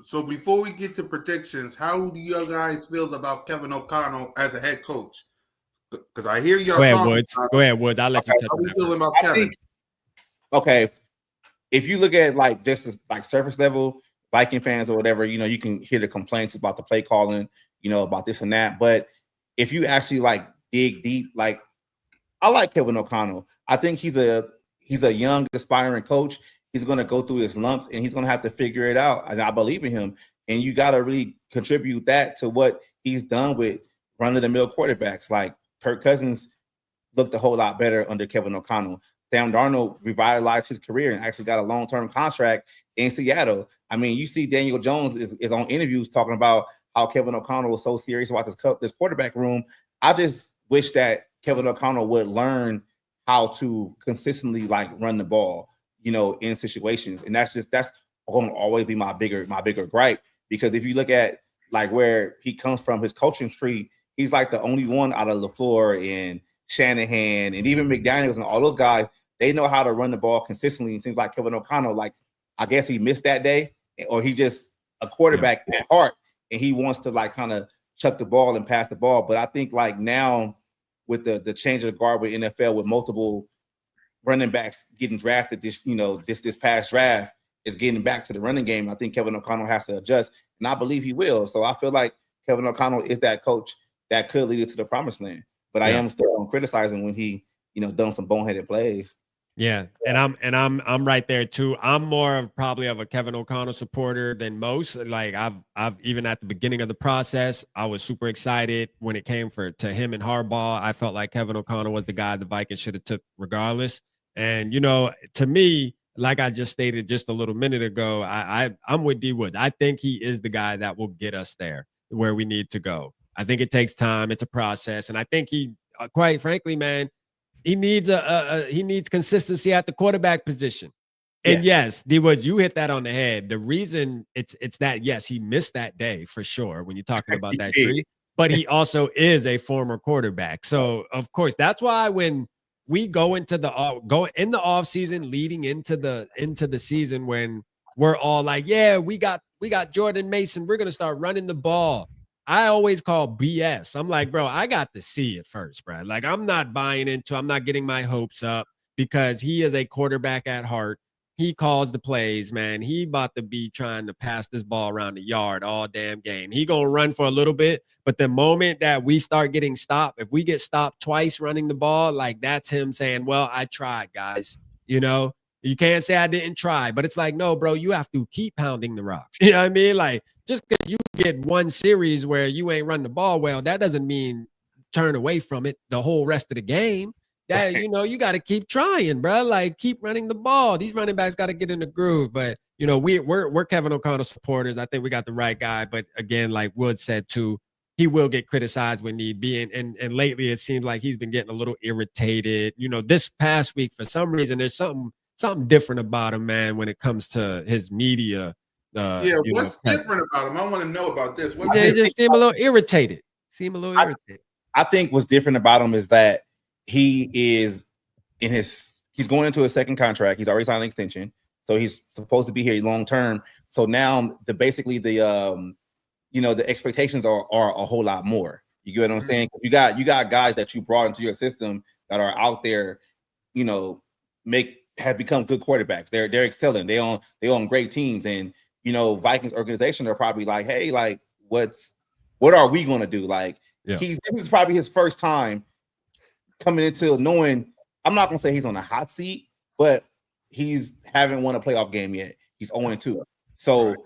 So before we get to predictions, how do you guys feel about Kevin O'Connell as a head coach? Because I hear y'all talking. Go ahead, Woods. I'll let you touch on that. How we feeling about Kevin? If you look at, like, just like surface level Viking fans or whatever, you know, you can hear the complaints about the play calling, you know, about this and that. But if you actually, like, dig deep, like, I like Kevin O'Connell. I think he's a young, aspiring coach. He's going to go through his lumps and he's going to have to figure it out. And I believe in him. And you got to really contribute that to what he's done with run-of-the-mill quarterbacks. Like, Kirk Cousins looked a whole lot better under Kevin O'Connell. Sam Darnold revitalized his career and actually got a long-term contract in Seattle. I mean, you see Daniel Jones is on interviews talking about how Kevin O'Connell was so serious about this quarterback room. I just wish that Kevin O'Connell would learn how to consistently, like, run the ball, you know, in situations. And that's going to always be my bigger gripe. Because if you look at like where he comes from, his coaching tree, he's like the only one out of LaFleur and Shanahan and even McDaniels and all those guys. They know how to run the ball consistently. It seems like Kevin O'Connell, like I guess he missed that day, or he just a quarterback at heart, and he wants to like kind of chuck the ball and pass the ball. But I think like now with the change of the guard with NFL, with multiple running backs getting drafted this past draft, is getting back to the running game. I think Kevin O'Connell has to adjust, and I believe he will. So I feel like Kevin O'Connell is that coach that could lead it to the promised land. But I am still criticizing when he, done some boneheaded plays. Yeah, and I'm right there too. I'm more of probably of a Kevin O'Connell supporter than most. Like I've even at the beginning of the process, I was super excited when it came to him and Harbaugh. I felt like Kevin O'Connell was the guy the Vikings should have took regardless. And to me, like I just stated just a little minute ago, I'm with D Woods. I think he is the guy that will get us there where we need to go. I think it takes time. It's a process, and I think he, quite frankly, man. He needs he needs consistency at the quarterback position. And yes, D-Wood, you hit that on the head. The reason it's that, yes, he missed that day for sure when you're talking about that tree, but he also is a former quarterback. So of course, that's why when we go into the off season, leading into the season, when we're all like, yeah, we got Jordan Mason, we're gonna start running the ball. I always call BS. I'm like, bro, I got to see it first, bro. Like, I'm not getting my hopes up because he is a quarterback at heart. He calls the plays, man. He about to be trying to pass this ball around the yard all damn game. He gonna run for a little bit, but the moment that we start getting stopped, if we get stopped twice running the ball, like that's him saying, well, I tried, guys. You can't say I didn't try, but it's like, no, bro, you have to keep pounding the rock. You know what I mean? Like, just because you get one series where you ain't run the ball well, that doesn't mean turn away from it the whole rest of the game. That you got to keep trying, bro. Like, keep running the ball. These running backs got to get in the groove. But we're Kevin O'Connell supporters. I think we got the right guy. But again, like Wood said too, he will get criticized when need be. And lately, it seems like he's been getting a little irritated. This past week, for some reason, there's something different about him, man, when it comes to his media. What's different about him? I want to know about this. They just seem a little irritated. I think what's different about him is that he is he's going into a second contract. He's already signed an extension, so he's supposed to be here long term. So now the expectations are a whole lot more. You get what I'm saying? You got guys that you brought into your system that are out there, have become good quarterbacks. They're excelling. They on great teams, and Vikings organization are probably like, hey, like what are we gonna do? Like this is probably his first time coming into knowing. I'm not gonna say he's on a hot seat, but he's haven't won a playoff game yet. He's 0-2. So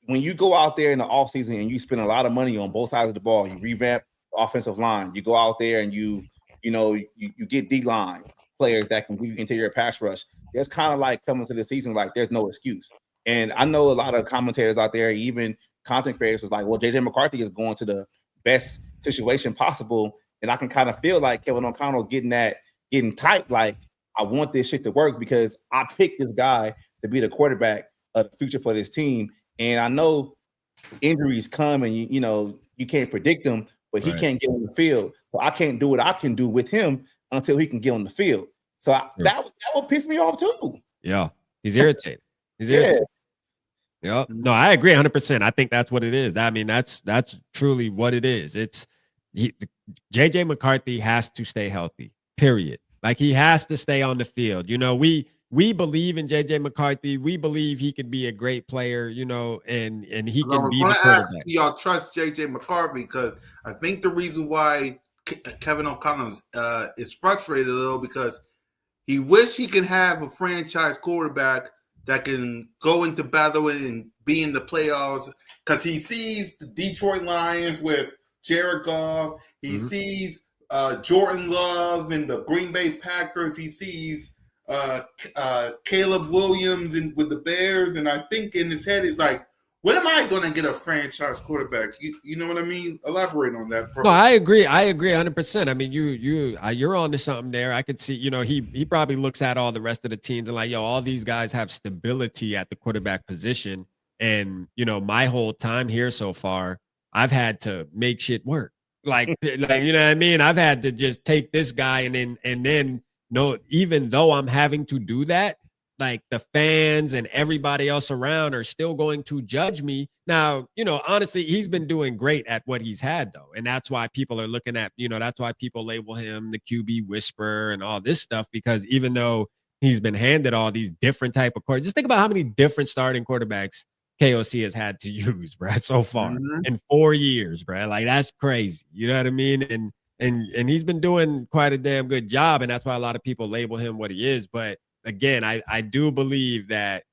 when you go out there in the offseason and you spend a lot of money on both sides of the ball, you revamp the offensive line, you go out there and you get D-line players that can give you interior pass rush. There's kind of like coming to the season like there's no excuse. And I know a lot of commentators out there, even content creators, was like, well, JJ McCarthy is going to the best situation possible. And I can kind of feel like Kevin O'Connell getting tight. Like, I want this shit to work because I picked this guy to be the quarterback of the future for this team. And I know injuries come and you can't predict them, but he can't get on the field. So I can't do what I can do with him until he can get on the field. So that would piss me off too. Yeah, he's irritated. Yeah. No, I agree 100%. I think that's what it is. I mean, that's truly what it is. JJ McCarthy has to stay healthy. Period. Like, he has to stay on the field. We believe in JJ McCarthy. We believe he could be a great player, and he can be the quarterback. Do y'all trust JJ McCarthy? Because I think the reason why Kevin O'Connell is frustrated a little because he wish he could have a franchise quarterback that can go into battle and be in the playoffs, because he sees the Detroit Lions with Jared Goff. He sees Jordan Love and the Green Bay Packers. He sees Caleb Williams with the Bears. And I think in his head, he's like, when am I going to get a franchise quarterback? You know what I mean? Elaborate on that. No, I agree 100%. I mean, you're on to something there. I could see, he probably looks at all the rest of the teams and like, all these guys have stability at the quarterback position. And, my whole time here so far, I've had to make shit work. Like you know what I mean? I've had to just take this guy and then no, even though I'm having to do that, like the fans and everybody else around are still going to judge me. Now, you know, honestly, he's been doing great at what he's had though. And that's why people are looking at, you know, that's why people label him the QB whisperer and all this stuff, because even though he's been handed all these different type of quarterbacks, just think about how many different starting quarterbacks KOC has had to use, bro, so far in 4 years, bro. Like that's crazy. You know what I mean? And he's been doing quite a damn good job. And that's why a lot of people label him what he is. But again, I do believe that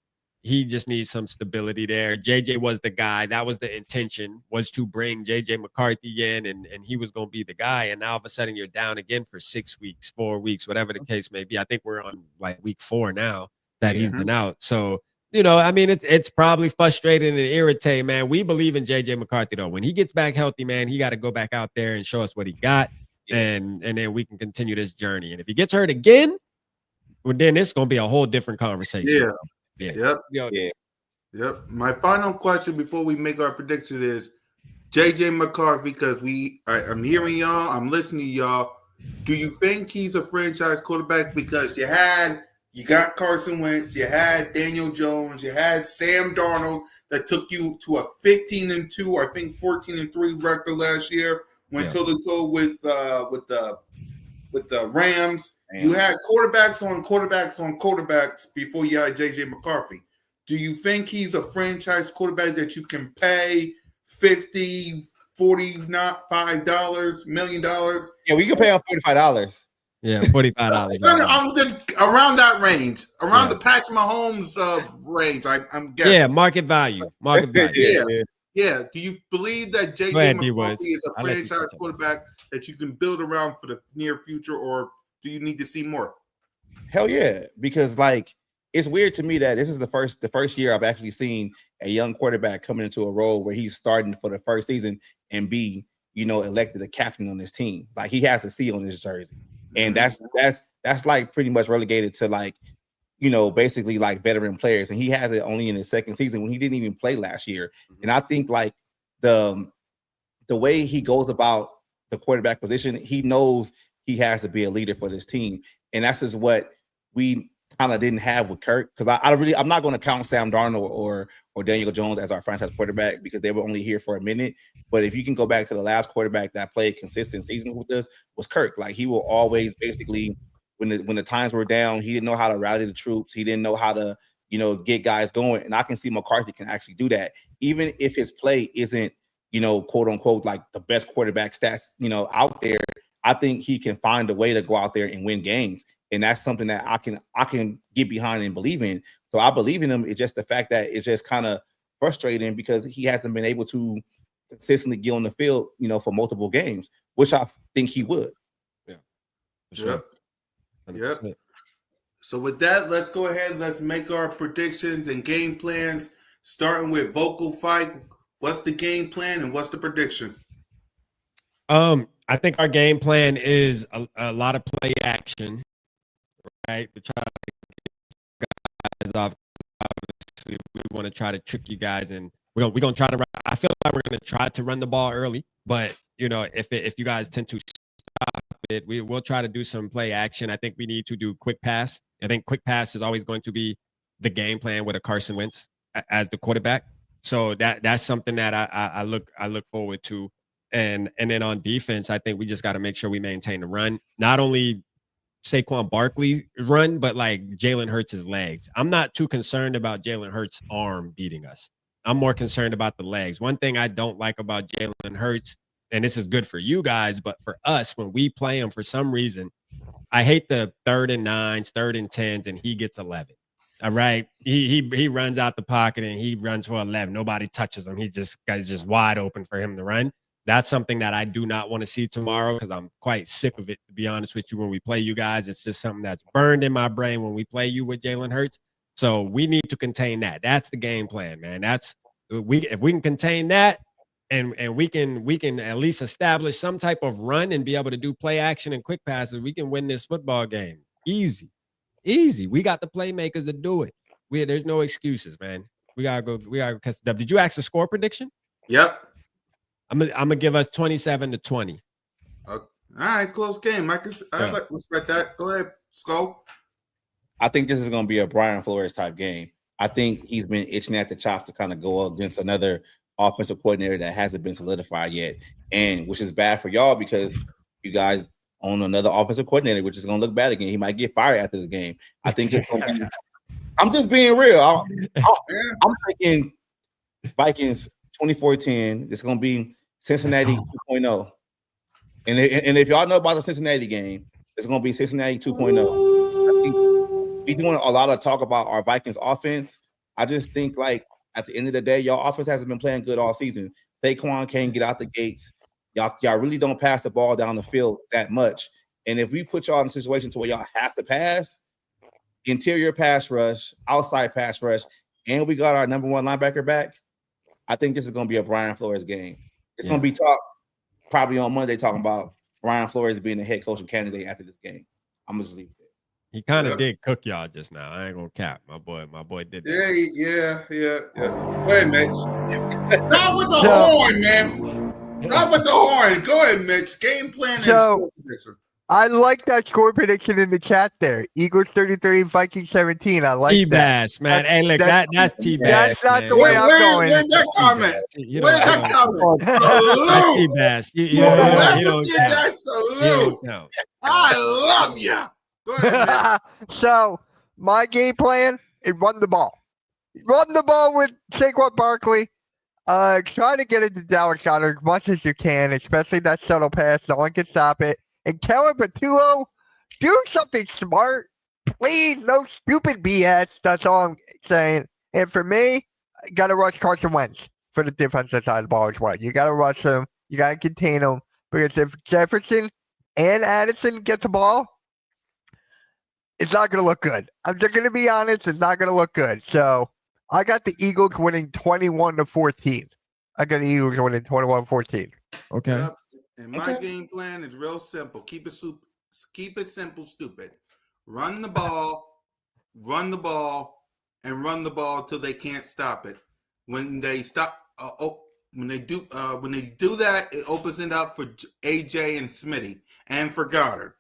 he just needs some stability there. JJ was the guy. That was the intention, was to bring JJ McCarthy in, and he was going to be the guy. And now all of a sudden you're down again for 6 weeks, 4 weeks, whatever the case may be. I think we're on like week 4 now that he's been out. So, you know, I mean, it's probably frustrating and irritating, man. We believe in JJ McCarthy, though. When he gets back healthy, man, he got to go back out there and show us what he got. And then we can continue this journey. And if he gets hurt again, well, then it's going to be a whole different conversation. Yep. My final question before we make our prediction is JJ McCarthy, because I'm hearing y'all, I'm listening to y'all. Do you think he's a franchise quarterback? Because you got Carson Wentz, you had Daniel Jones, you had Sam Darnold that took you to a 15-2, I think 14-3 record last year, went toe-to-toe with the Rams. You had quarterbacks on quarterbacks before you had JJ McCarthy. Do you think he's a franchise quarterback that you can pay $50, $40, not $5 million? Yeah, we can pay him $45. Yeah, $45. I'm just around that range, around the Patrick Mahomes range. I'm guessing. Yeah, market value. Yeah. Do you believe that JJ McCarthy is a franchise quarterback that you can build around for the near future, or do you need to see more? Hell yeah, because like it's weird to me that this is the first year I've actually seen a young quarterback coming into a role where he's starting for the first season and be, you know, elected a captain on this team. Like he has a C on his jersey. And that's like pretty much relegated to like, you know, basically like veteran players. And he has it only in his second season when he didn't even play last year. And I think like the way he goes about the quarterback position, he knows he has to be a leader for this team. And that's just what we kind of didn't have with Kirk. Because I'm not going to count Sam Darnold or Daniel Jones as our franchise quarterback because they were only here for a minute. But if you can go back to the last quarterback that played consistent seasons with us was Kirk. Like he will always basically, when the times were down, he didn't know how to rally the troops. He didn't know how to, you know, get guys going. And I can see McCarthy can actually do that. Even if his play isn't, you know, quote unquote, like the best quarterback stats, you know, out there, I think he can find a way to go out there and win games. And that's something that I can get behind and believe in. So I believe in him. It's just the fact that it's just kind of frustrating because he hasn't been able to consistently get on the field, you know, for multiple games, which I think he would. Yeah. Sure. Yep. So with that, let's go ahead. Let's make our predictions and game plans, starting with Vocal Fight. What's the game plan and what's the prediction? I think our game plan is a lot of play action, right? To try to get guys off. Obviously, we want to try to trick you guys, and we're gonna try to run. I feel like we're gonna try to run the ball early, but you know, if you guys tend to stop it, we'll try to do some play action. I think we need to do quick pass. I think quick pass is always going to be the game plan with a Carson Wentz as the quarterback. So that's something that I look forward to. And then on defense, I think we just got to make sure we maintain the run. Not only Saquon Barkley run, but like Jalen Hurts' legs. I'm not too concerned about Jalen Hurts' arm beating us. I'm more concerned about the legs. One thing I don't like about Jalen Hurts, and this is good for you guys, but for us, when we play him, for some reason, I hate the 3rd and 9s, 3rd and 10s, and he gets 11. All right. He runs out the pocket and he runs for 11. Nobody touches him. He's just wide open for him to run. That's something that I do not want to see tomorrow because I'm quite sick of it, to be honest with you. When we play you guys, it's just something that's burned in my brain when we play you with Jalen Hurts. So we need to contain that. That's the game plan, man. If we can contain that and we can at least establish some type of run and be able to do play action and quick passes, we can win this football game. Easy. We got the playmakers to do it. There's no excuses, man. We gotta go catch the dub. Did you ask the score prediction? Yep. I'm gonna give us 27-20. All right, close game. I respect that. Go ahead, Skull. I think this is going to be a Brian Flores type game. I think he's been itching at the chops to kind of go up against another offensive coordinator that hasn't been solidified yet, and which is bad for y'all because you guys own another offensive coordinator, which is going to look bad again. He might get fired after this game. I think it's going to be. I'm just being real. I'm thinking Vikings 24-10. It's going to be Cincinnati 2.0. And if y'all know about the Cincinnati game, it's going to be Cincinnati 2.0. I think we're doing a lot of talk about our Vikings offense. I just think, like, at the end of the day, y'all offense hasn't been playing good all season. Saquon can't get out the gates. Y'all really don't pass the ball down the field that much. And if we put y'all in a situation to where y'all have to pass, interior pass rush, outside pass rush, and we got our number one linebacker back, I think this is going to be a Brian Flores game. It's going to be talk probably on Monday talking about Brian Flores being the head coaching candidate after this game. I'm just leave it there. He kind of did cook y'all just now. I ain't gonna cap. My boy did that. Yeah. Go ahead, Mitch. Not with the horn, man. Not with the horn. Go ahead, Mitch. Game plan and score prediction. I like that score prediction in the chat there. Eagles 33, Vikings 17. I like T-Bass, that. man. Hey, look, that's T-Bass. That's not man. the way I'm going. Where's that comment? Where's that comment? That's Salute. T-Bass. Salute. I love you. Go ahead, So, my game plan is run the ball. Run the ball with Saquon Barkley. Try to get into Dallas Goedert as much as you can, especially that shuttle pass. No one can stop it. And Kellen Patullo, do something smart. Please, no stupid BS. That's all I'm saying. And for me, got to rush Carson Wentz for the defensive side of the ball as well. You got to rush him. You got to contain him. Because if Jefferson and Addison get the ball, it's not going to look good. I'm just going to be honest. It's not going to look good. So I got the Eagles winning 21-14. I got the Eagles winning 21-14. Okay. Yep. And my game plan is real simple. Keep it simple, stupid. Run the ball, and run the ball till they can't stop it. When they stop, when they do that, it opens it up for AJ and Smitty and for Goddard.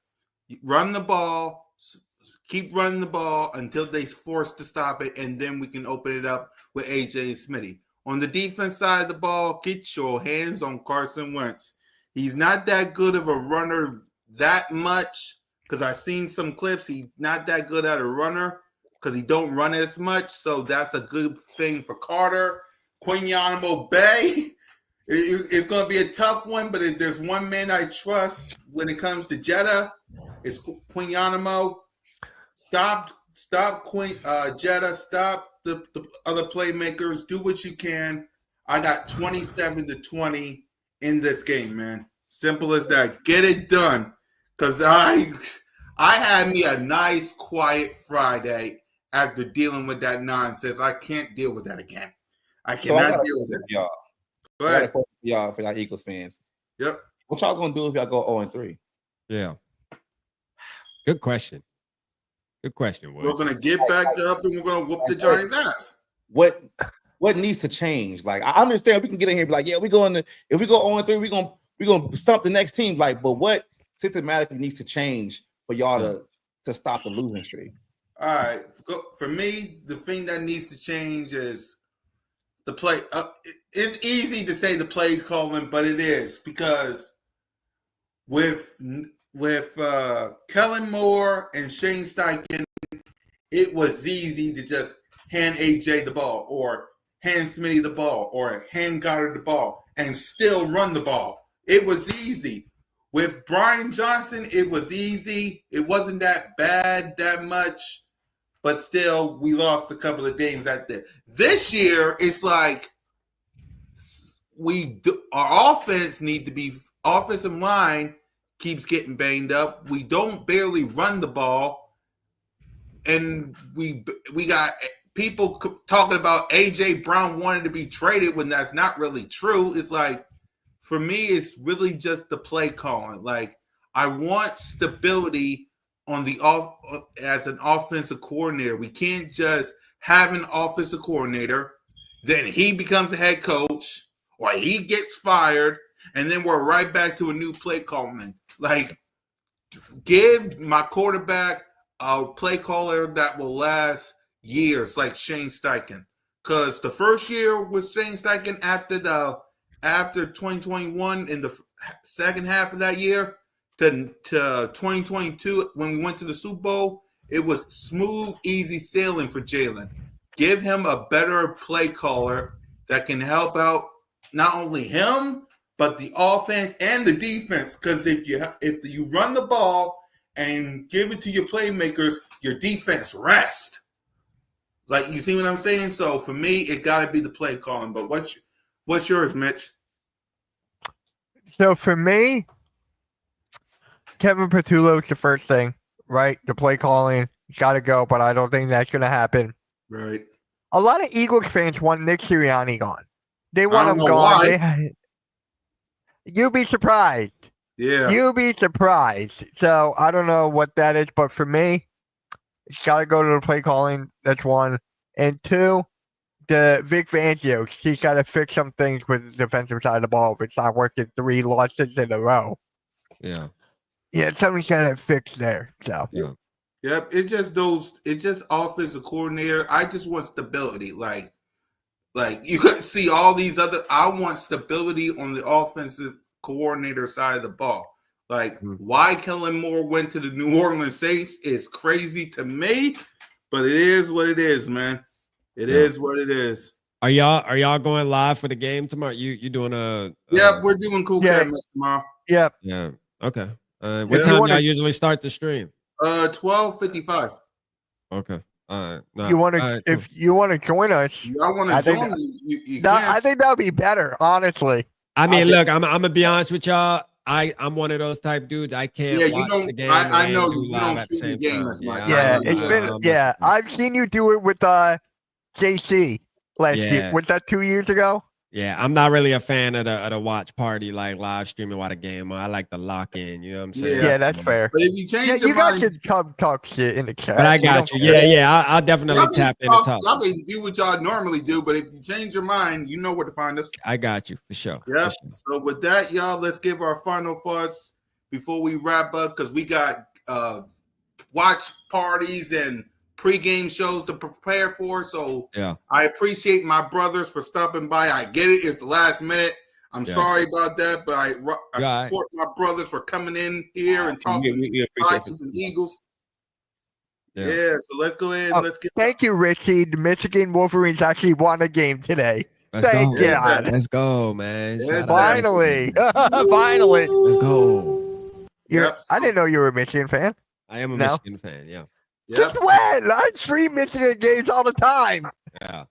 Run the ball. Keep running the ball until they're forced to stop it, and then we can open it up with AJ and Smitty. On the defense side of the ball, get your hands on Carson Wentz. He's not that good of a runner that much because I've seen some clips. He's not that good at a runner because he don't run as much, so that's a good thing for Carter. Quinyanamo Bay, it's going to be a tough one, but if there's one man I trust when it comes to Jetta, it's Quinyanamo. Stop Jetta. Stop the other playmakers. Do what you can. I got 27-20 in this game, man. Simple as that. Get it done. Because I had me a nice, quiet Friday after dealing with that nonsense. I can't deal with that again. I cannot deal with it. Y'all. Go ahead. For y'all Eagles fans. Yep. What y'all gonna do if y'all go 0-3? Yeah. Good question. Good question, Woods. We're gonna get back up and we're gonna whoop the Giants' ass. What needs to change? Like, I understand we can get in here and be like, yeah, if we go 0-3, we're gonna stump the next team. Like, but what systematically needs to change for y'all to stop the losing streak? All right. For me, the thing that needs to change is the play. It's easy to say the play calling, but it is because with Kellen Moore and Shane Steichen, it was easy to just hand AJ the ball or hand Smitty the ball or hand Goddard the ball and still run the ball. It was easy. With Brian Johnson, it was easy. It wasn't that bad that much, but still we lost a couple of games out there. This year, it's like our offensive line keeps getting banged up. We don't barely run the ball, and we got people talking about AJ Brown wanting to be traded when that's not really true. It's like, for me, it's really just the play calling. Like, I want stability on as an offensive coordinator. We can't just have an offensive coordinator, then he becomes a head coach, or he gets fired, and then we're right back to a new play calling. Like, give my quarterback a play caller that will last years, like Shane Steichen. Because the first year with Shane Steichen after 2021 in the second half of that year to 2022 when we went to the Super Bowl, it was smooth, easy sailing for Jalen. Give him a better play caller that can help out not only him but the offense and the defense. Because if you run the ball and give it to your playmakers, your defense rest. Like, you see what I'm saying? So for me, it got to be the play calling. But what's yours, Mitch? So for me, Kevin Petullo's the first thing, right? The play calling got to go, but I don't think that's going to happen. Right. A lot of Eagles fans want Nick Sirianni gone. They want him gone. Why. You'd be surprised. Yeah. You'd be surprised. So I don't know what that is, but for me, it's got to go to the play calling. That's one. And two, the Vic Fangio. He's got to fix some things with the defensive side of the ball. If it's not working 3 losses in a row. Yeah. Yeah, something's got to fix there. So. Yeah. Yep. It's just offensive coordinator. I just want stability. Like you could see all these other. I want stability on the offensive coordinator side of the ball. Like, why Kellen Moore went to the New Orleans Saints is crazy to me, but it is what it is, man. It is what it is. Are y'all going live for the game tomorrow? You doing a? Yep, we're doing CoolCat-Mitch tomorrow. Yep. Yeah. Okay. What time y'all usually start the stream? 12:55. Okay. All right. No, You want to right, if you want to join us? I want to join you. I think that would be better, honestly. I mean, look, I'm gonna be honest with y'all. I'm one of those type dudes. I can't. Yeah, watch you don't. The game I know you. You live don't at the shoot the same game time. as much. Yeah, it's been. Yeah, I've seen you do it with JC last year. Was that 2 years ago? Yeah, I'm not really a fan of the watch party, like live streaming while the game. I like the lock in. You know what I'm saying? Yeah, that's fair. But if you change your you mind, guys can talk shit in the chat. But I got you. Yeah. I'll definitely tap in and talk. Y'all can do what y'all normally do, but if you change your mind, you know where to find us. I got you for sure. Yeah. For sure. So with that, y'all, let's give our final thoughts before we wrap up, because we got watch parties and pregame shows to prepare for. So yeah, I appreciate my brothers for stopping by. I get it; it's the last minute. I'm sorry about that, but I support my brothers for coming in here and talking Vikings and Eagles. Yeah, so let's go ahead and let's get. Thank you, Richie. The Michigan Wolverines actually won a game today. Thank you. Let's go, man. Finally. Finally. Let's go. I didn't know you were a Michigan fan. I am a Michigan fan, yeah. Just when? I stream Michigan games all the time. Yeah.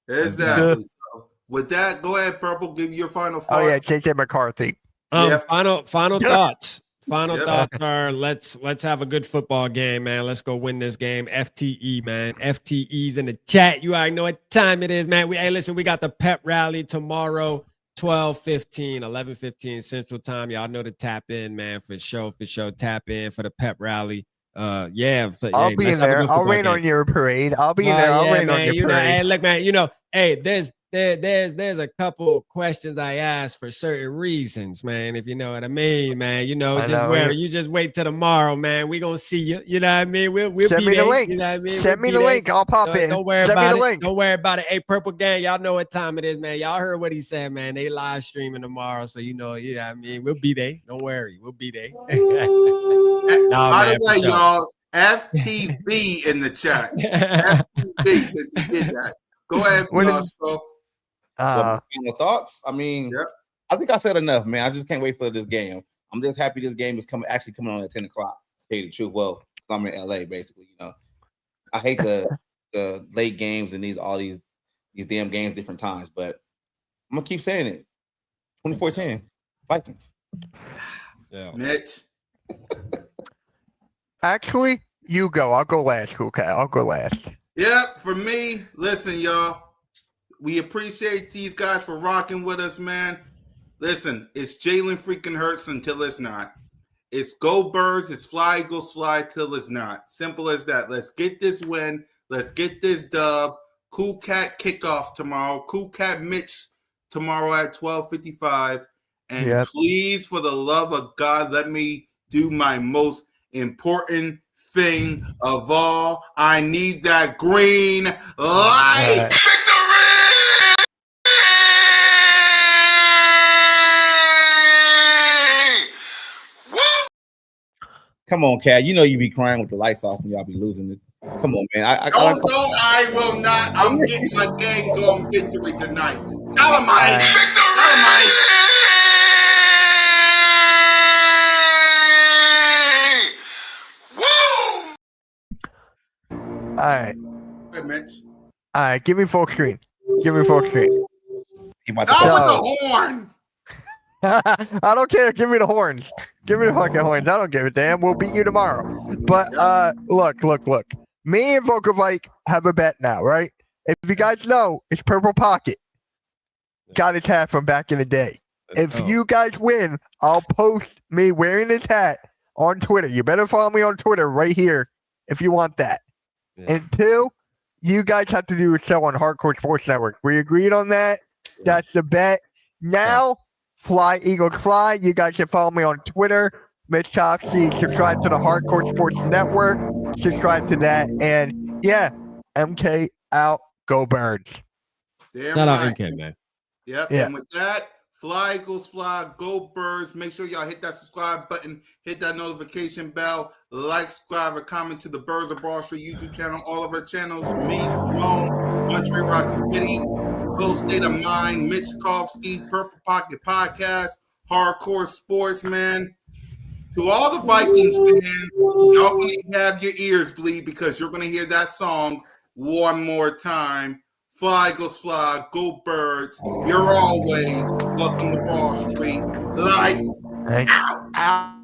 Exactly. So with that, go ahead, Purple. Give your final thoughts. Oh, yeah, JJ McCarthy. Final thoughts. Final thoughts are let's have a good football game, man. Let's go win this game. FTE, man. FTE's in the chat. You already know what time it is, man. Listen, we got the pep rally tomorrow, 12:15, 11:15 Central Time. Y'all know to tap in, man, for sure. Tap in for the pep rally. I'll be in there. I'll rain on your parade. I'll be in there. I'll rain on your parade. Hey, look, man, there's a couple questions I ask for certain reasons, man. If you know what I mean, man. You just wait till tomorrow, man. We gonna see you. You know what I mean? We'll send me the link. You know what I mean? Send me the link. I'll pop in. Don't worry about it. Don't worry about it. Hey, Purple Gang, y'all know what time it is, man. Y'all heard what he said, man. They live streaming tomorrow, so you know what I mean. We'll be there. Don't worry, we'll be there. By the way, y'all, FTB in the chat. FTB since he did that. Go ahead, final thoughts. I mean, I think I said enough, man. I just can't wait for this game. I'm just happy this game is coming on at 10 o'clock. To tell you the truth, well, I'm in LA, basically. You know, I hate the late games and all these damn games different times, but I'm gonna keep saying it. 24-10 Vikings. Yeah, Mitch. Actually, you go. I'll go last, CoolCat. I'll go last. Yeah, for me, listen, y'all. We appreciate these guys for rocking with us, man. Listen, it's Jalen freaking Hurts until it's not. It's go Birds, it's fly Eagles fly till it's not. Simple as that. Let's get this win. Let's get this dub. Cool Cat kickoff tomorrow. Cool Cat Mitch tomorrow at 12:55. And please, for the love of God, let me do my most important thing of all. I need that green light. Victory! Woo! Come on, Cat. You know you be crying with the lights off when y'all be losing it. Come on, man. I will not. I'm getting my dang gone victory tonight. Dynamite. Victory! Dynamite. Woo! All right. Hey, Mitch. All right. Give me full screen. Give me full screen. Not with the horn. I don't care. Give me the horns. Give me the fucking horns. I don't give a damn. We'll beat you tomorrow. But look. Me and Volkovike have a bet now, right? If you guys know, it's Purple Pocket. Got his hat from back in the day. If you guys win, I'll post me wearing his hat on Twitter. You better follow me on Twitter right here if you want that. Yeah. And 2, you guys have to do a show on Hardcore Sports Network. We agreed on that. That's the bet. Now, Fly Eagles Fly. You guys can follow me on Twitter. Mitch Topsy, subscribe to the Hardcore Sports Network. Subscribe to that. And yeah, MK out. Go Birds. Shout out MK, man. Yep. Yeah. And with that, Fly Eagles Fly, go Birds. Make sure y'all hit that subscribe button, hit that notification bell, like, subscribe, or comment to the Birds of Broad Street YouTube channel, all of our channels. Me, Simone, Country Rock Smitty, Full State of Mind, Mitch Kofsky, Purple Pocket Podcast, Hardcore Sports, man. To all the Vikings fans, y'all gonna have your ears bleed because you're gonna hear that song one more time. Fly Eagles Fly, go Birds. You're always welcome to Broad Street. Lights out.